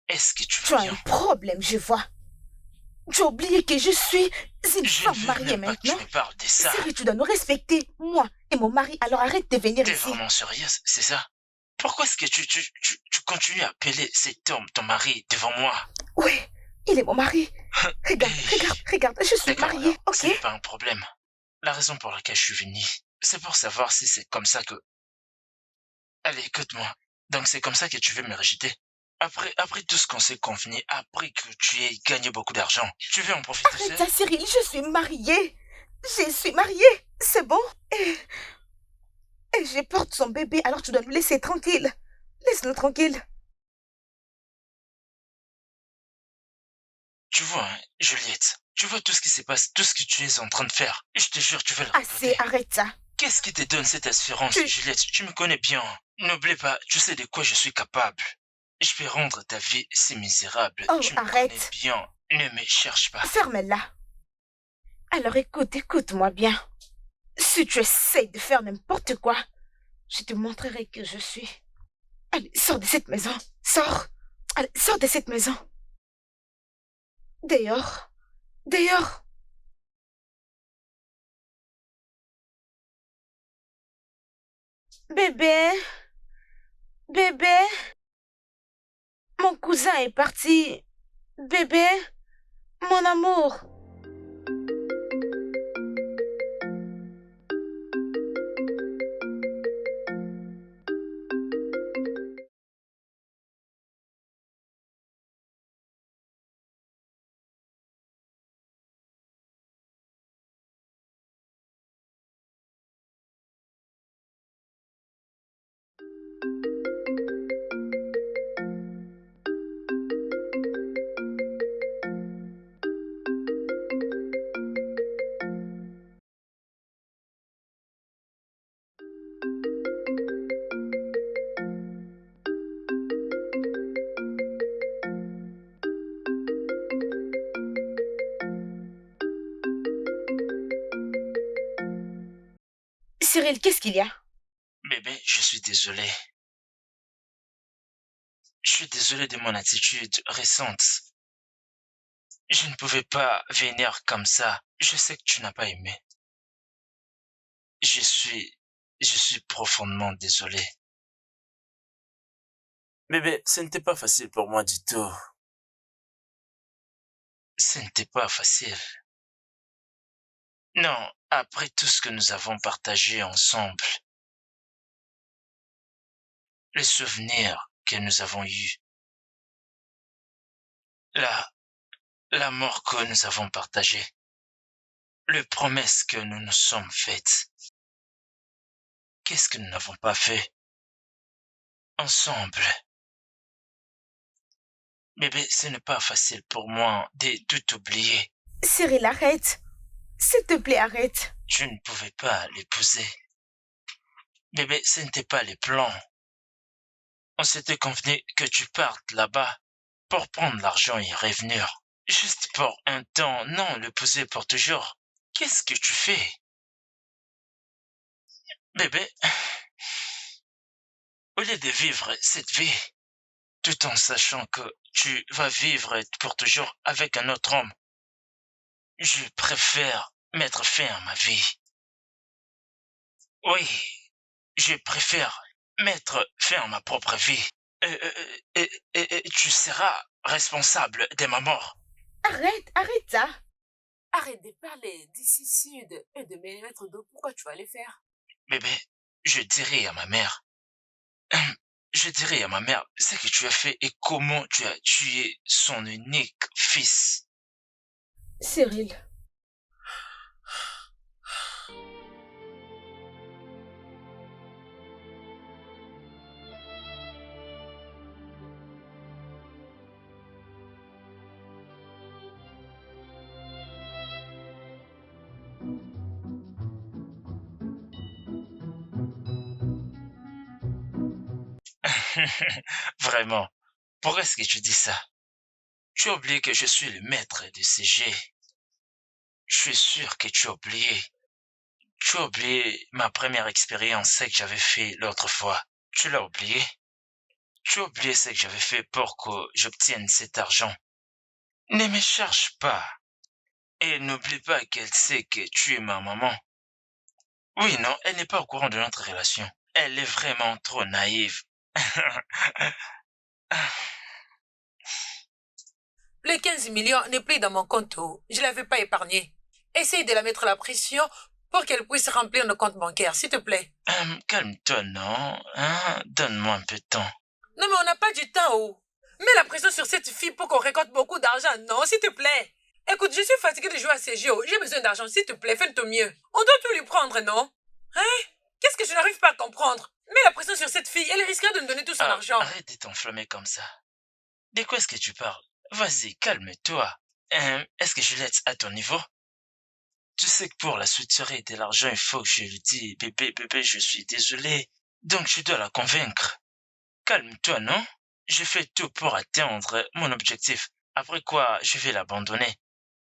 Speaker 6: Est-ce que tu
Speaker 1: Tu
Speaker 6: vas
Speaker 1: as
Speaker 6: bien?
Speaker 1: un problème, je vois. Tu as oublié que je suis une
Speaker 6: Je
Speaker 1: femme
Speaker 6: ne veux
Speaker 1: mariée
Speaker 6: même pas que tu
Speaker 1: maintenant.
Speaker 6: me parles de ça.
Speaker 1: Sérieux, tu dois nous respecter, moi et mon mari, alors arrête de venir
Speaker 6: T'es
Speaker 1: ici.
Speaker 6: vraiment sérieuse, c'est ça? Pourquoi est-ce que tu continues à appeler cet homme ton mari devant moi?
Speaker 1: Oui, il est mon mari. Regarde, je suis
Speaker 6: D'accord,
Speaker 1: mariée,
Speaker 6: alors, ce
Speaker 1: ok?
Speaker 6: n'est pas un problème. La raison pour laquelle je suis venu, c'est pour savoir si c'est comme ça que... Allez, écoute-moi. Donc c'est comme ça que tu veux me rejeter? Après tout ce qu'on s'est convenu, après que tu aies gagné beaucoup d'argent, tu veux en profiter,
Speaker 1: Arrête
Speaker 6: c'est?
Speaker 1: ça, Cyril, je suis mariée. Je suis mariée, c'est bon? Et je porte son bébé, alors tu dois nous laisser tranquille. Laisse-nous tranquille.
Speaker 6: Tu vois, hein, Juliette, tu vois tout ce qui se passe, tout ce que tu es en train de faire. Et je te jure, tu vas le
Speaker 1: Assez,
Speaker 6: regretter.
Speaker 1: arrête ça.
Speaker 6: Qu'est-ce qui te donne cette assurance,
Speaker 1: Tu-
Speaker 6: Juliette? Tu me connais bien. N'oublie pas, tu sais de quoi je suis capable. Je peux rendre ta vie si misérable.
Speaker 1: Oh,
Speaker 6: Tu me
Speaker 1: arrête.
Speaker 6: connais bien. Ne me cherche pas.
Speaker 1: Ferme-la. Alors écoute-moi bien. Si tu essaies de faire n'importe quoi, je te montrerai que je suis. Allez, sors de cette maison. Sors. Allez, sors de cette maison. Dehors. Dehors. Bébé. Bébé. Mon cousin est parti. Bébé. Mon amour. Cyril, qu'est-ce qu'il y a?
Speaker 6: Bébé, je suis désolé. Je suis désolé de mon attitude récente. Je ne pouvais pas venir comme ça. Je sais que tu n'as pas aimé. Je suis profondément désolé. Bébé, ce n'était pas facile pour moi du tout. Ce n'était pas facile. Non, après tout ce que nous avons partagé ensemble, les souvenirs que nous avons eus, la mort que nous avons partagée, les promesses que nous nous sommes faites. Qu'est-ce que nous n'avons pas fait ensemble? Bébé, ce n'est pas facile pour moi de tout oublier.
Speaker 1: Cyril, arrête. S'il te plaît, arrête.
Speaker 6: Je ne pouvais pas l'épouser. Bébé, ce n'était pas les plans. On s'était convenu que tu partes là-bas pour prendre l'argent et revenir. Juste pour un temps, non l'épouser pour toujours. Qu'est-ce que tu fais? Bébé, au lieu de vivre cette vie, tout en sachant que tu vas vivre pour toujours avec un autre homme, je préfère mettre fin à ma vie. Oui, je préfère mettre fin à ma propre vie. Et tu seras responsable de ma mort.
Speaker 1: Arrête ça.
Speaker 8: Arrête de parler d'ici sud et de me mettre d'eau. Pourquoi tu vas les faire?
Speaker 6: Bébé, je dirai à ma mère. Je dirai à ma mère ce que tu as fait et comment tu as tué son unique fils.
Speaker 1: Cyril,
Speaker 6: Vraiment, pourquoi est-ce que tu dis ça? Tu as oublié que je suis le maître de ces jets. Je suis sûr que tu as oublié. Tu as oublié ma première expérience, ce que j'avais fait l'autre fois. Tu l'as oublié? Tu as oublié ce que j'avais fait pour que j'obtienne cet argent. Ne me cherche pas. Et n'oublie pas qu'elle sait que tu es ma maman. Oui, non, elle n'est pas au courant de notre relation. Elle est vraiment trop naïve.
Speaker 8: Les 15 millions n'est plus dans mon compte. Je ne l'avais pas épargné. Essaye de la mettre la pression pour qu'elle puisse remplir nos comptes bancaires, s'il te plaît.
Speaker 6: Calme-toi, non? Hein? Donne-moi un peu de temps.
Speaker 8: Non, mais on n'a pas du temps. Mets la pression sur cette fille pour qu'on récolte beaucoup d'argent. Non, s'il te plaît. Écoute, je suis fatiguée de jouer à ces jeux. J'ai besoin d'argent, s'il te plaît. Fais de ton mieux. On doit tout lui prendre, non? Hein? Qu'est-ce que je n'arrive pas à comprendre? Mets la pression sur cette fille. Elle risquerait de nous donner tout son argent.
Speaker 6: Arrête de t'enflammer comme ça. De quoi est-ce que tu parles? Vas-y, calme-toi. Est-ce que je l'aide à ton niveau? Tu sais que pour la soutirer de l'argent, il faut que je lui dise, bébé, je suis désolé. Donc tu dois la convaincre. Calme-toi, non? Je fais tout pour atteindre mon objectif. Après quoi, je vais l'abandonner.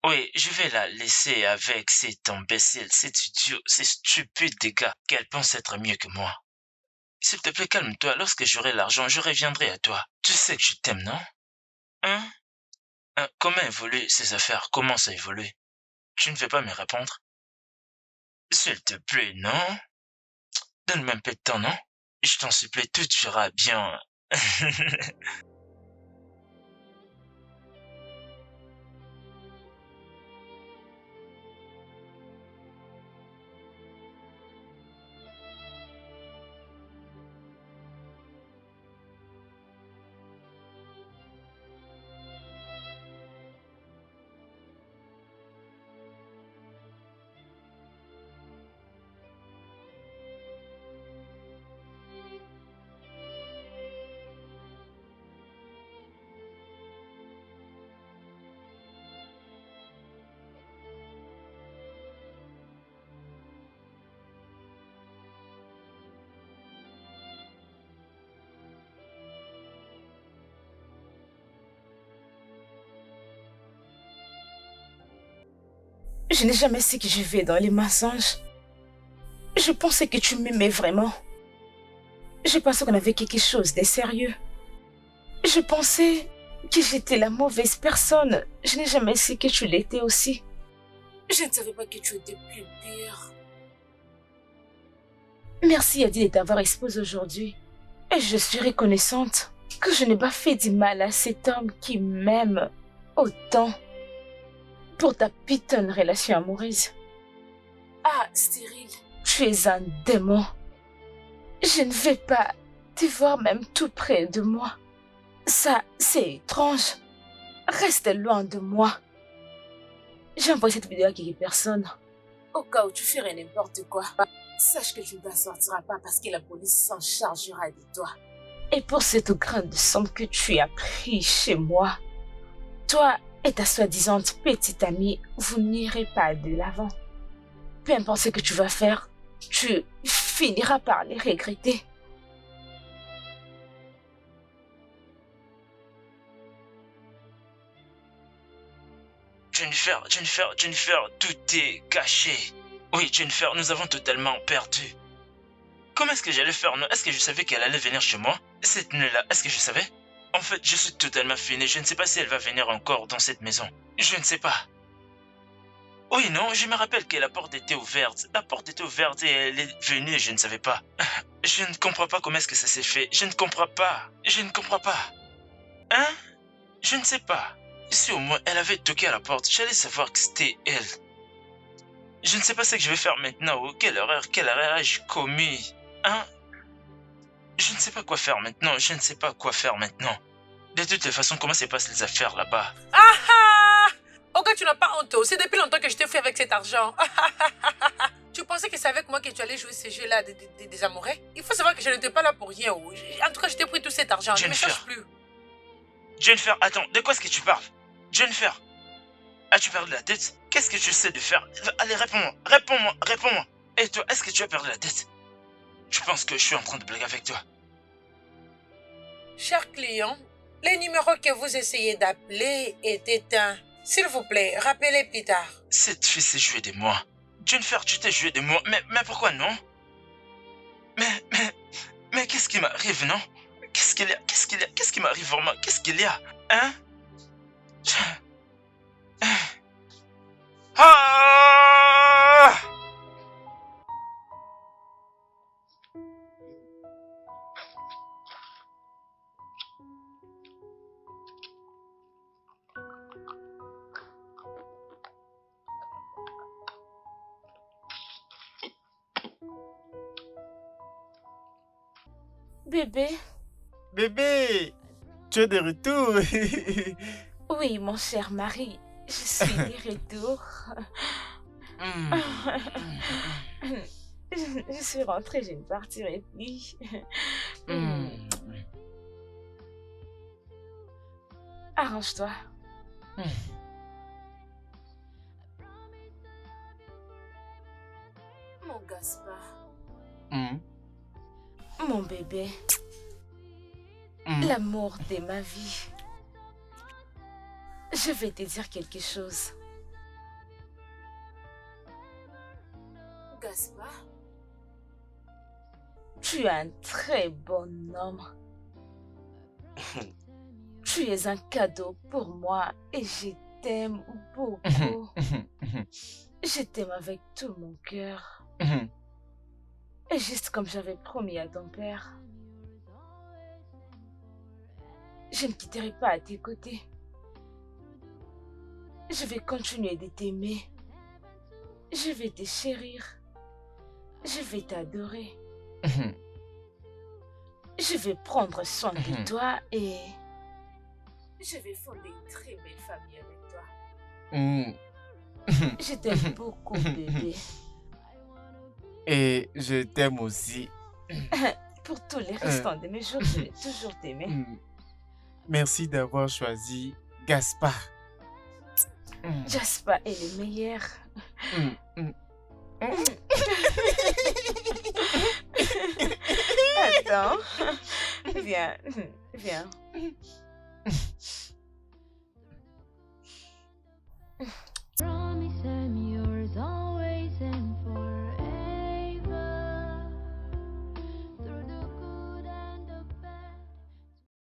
Speaker 6: Oui, je vais la laisser avec cet imbécile, cet idiot, ces stupides des gars qu'elle pense être mieux que moi. S'il te plaît, calme-toi. Lorsque j'aurai l'argent, je reviendrai à toi. Tu sais que je t'aime, non? Hein? Comment évoluent ces affaires? Comment ça évolue? Tu ne veux pas me répondre? S'il te plaît, non? Donne-moi un peu de temps, non? Je t'en supplie, tout ira bien.
Speaker 1: je n'ai jamais su que je vais dans les mensonges. Je pensais que tu m'aimais vraiment. Je pensais qu'on avait quelque chose de sérieux. Je pensais que j'étais la mauvaise personne. Je n'ai jamais su que tu l'étais aussi.
Speaker 8: Je ne savais pas que tu étais plus pire.
Speaker 1: Merci Adi de t'avoir exposé aujourd'hui. Et je suis reconnaissante que je n'ai pas fait du mal à cet homme qui m'aime autant pour ta putain de relation amoureuse.
Speaker 8: Ah, Cyril.
Speaker 1: Tu es un démon. Je ne vais pas te voir même tout près de moi. Ça, c'est étrange. Reste loin de moi. J'ai envoyé cette vidéo à quelques personnes.
Speaker 8: Au cas où tu ferais n'importe quoi, sache que tu ne t'en sortiras pas parce que la police s'en chargera de toi.
Speaker 1: Et pour cette grande somme que tu as pris chez moi, toi et ta soi-disant petite amie, vous n'irez pas de l'avant. Peu importe ce que tu vas faire, tu finiras par les regretter.
Speaker 6: Jennifer, tout est gâché. Oui, Jennifer, nous avons totalement perdu. Comment est-ce que j'allais faire, non? Est-ce que je savais qu'elle allait venir chez moi cette nuit-là? Est-ce que je savais? En fait, je suis totalement fini. Je ne sais pas si elle va venir encore dans cette maison. Je ne sais pas. Oui, non, je me rappelle que la porte était ouverte. La porte était ouverte et elle est venue et je ne savais pas. Je ne comprends pas comment est-ce que ça s'est fait. Je ne comprends pas. Je ne comprends pas. Hein? Je ne sais pas. Si au moins elle avait toqué à la porte, j'allais savoir que c'était elle. Je ne sais pas ce que je vais faire maintenant. Oh, quelle erreur ai-je commis? Hein? Je ne sais pas quoi faire maintenant. Je ne sais pas quoi faire maintenant. De toutes les façons, comment se passent les affaires là-bas?
Speaker 8: Ah ah! Ok, tu n'as pas honte. C'est depuis longtemps que je t'ai fait avec cet argent. Tu pensais que c'est avec moi que tu allais jouer ces jeux-là des amoureux? Il faut savoir que je n'étais pas là pour rien. En tout cas, je t'ai pris tout cet argent. Je ne me cherche plus.
Speaker 6: Jennifer, attends, de quoi est-ce que tu parles? Jennifer, as-tu perdu la tête? Qu'est-ce que tu sais de faire? Allez, réponds-moi. Et toi, est-ce que tu as perdu la tête? Je pense que je suis en train de blaguer avec toi.
Speaker 8: Cher client, les numéros que vous essayez d'appeler est éteint. S'il vous plaît, rappelez plus tard.
Speaker 6: Cette fille s'est jouée de moi. Jennifer, tu t'es jouée de moi. Mais pourquoi non? Mais qu'est-ce qui m'arrive, non? Qu'est-ce qu'il y a? Qu'est-ce qui m'arrive vraiment? Qu'est-ce qu'il y a? Hein? Ah!
Speaker 1: Bébé?
Speaker 5: Bébé, tu es de retour.
Speaker 1: Oui, mon cher mari, je suis de retour. Je suis rentrée, je ne partirai plus. Arrange-toi. Mon Gaspard. Mon bébé. L'amour de ma vie. Je vais te dire quelque chose. Gaspard, tu es un très bon homme. Tu es un cadeau pour moi et je t'aime beaucoup. Je t'aime avec tout mon cœur. Et juste comme j'avais promis à ton père, je ne quitterai pas à tes côtés. Je vais continuer de t'aimer. Je vais te chérir. Je vais t'adorer. Je vais prendre soin de toi et je vais fonder une très belle famille avec toi. Je t'aime beaucoup, bébé.
Speaker 5: Et je t'aime aussi.
Speaker 1: Pour tous les restants de mes jours, je vais toujours t'aimer.
Speaker 5: Merci d'avoir choisi Gaspard.
Speaker 1: Gaspard est le meilleur. Attends. Viens.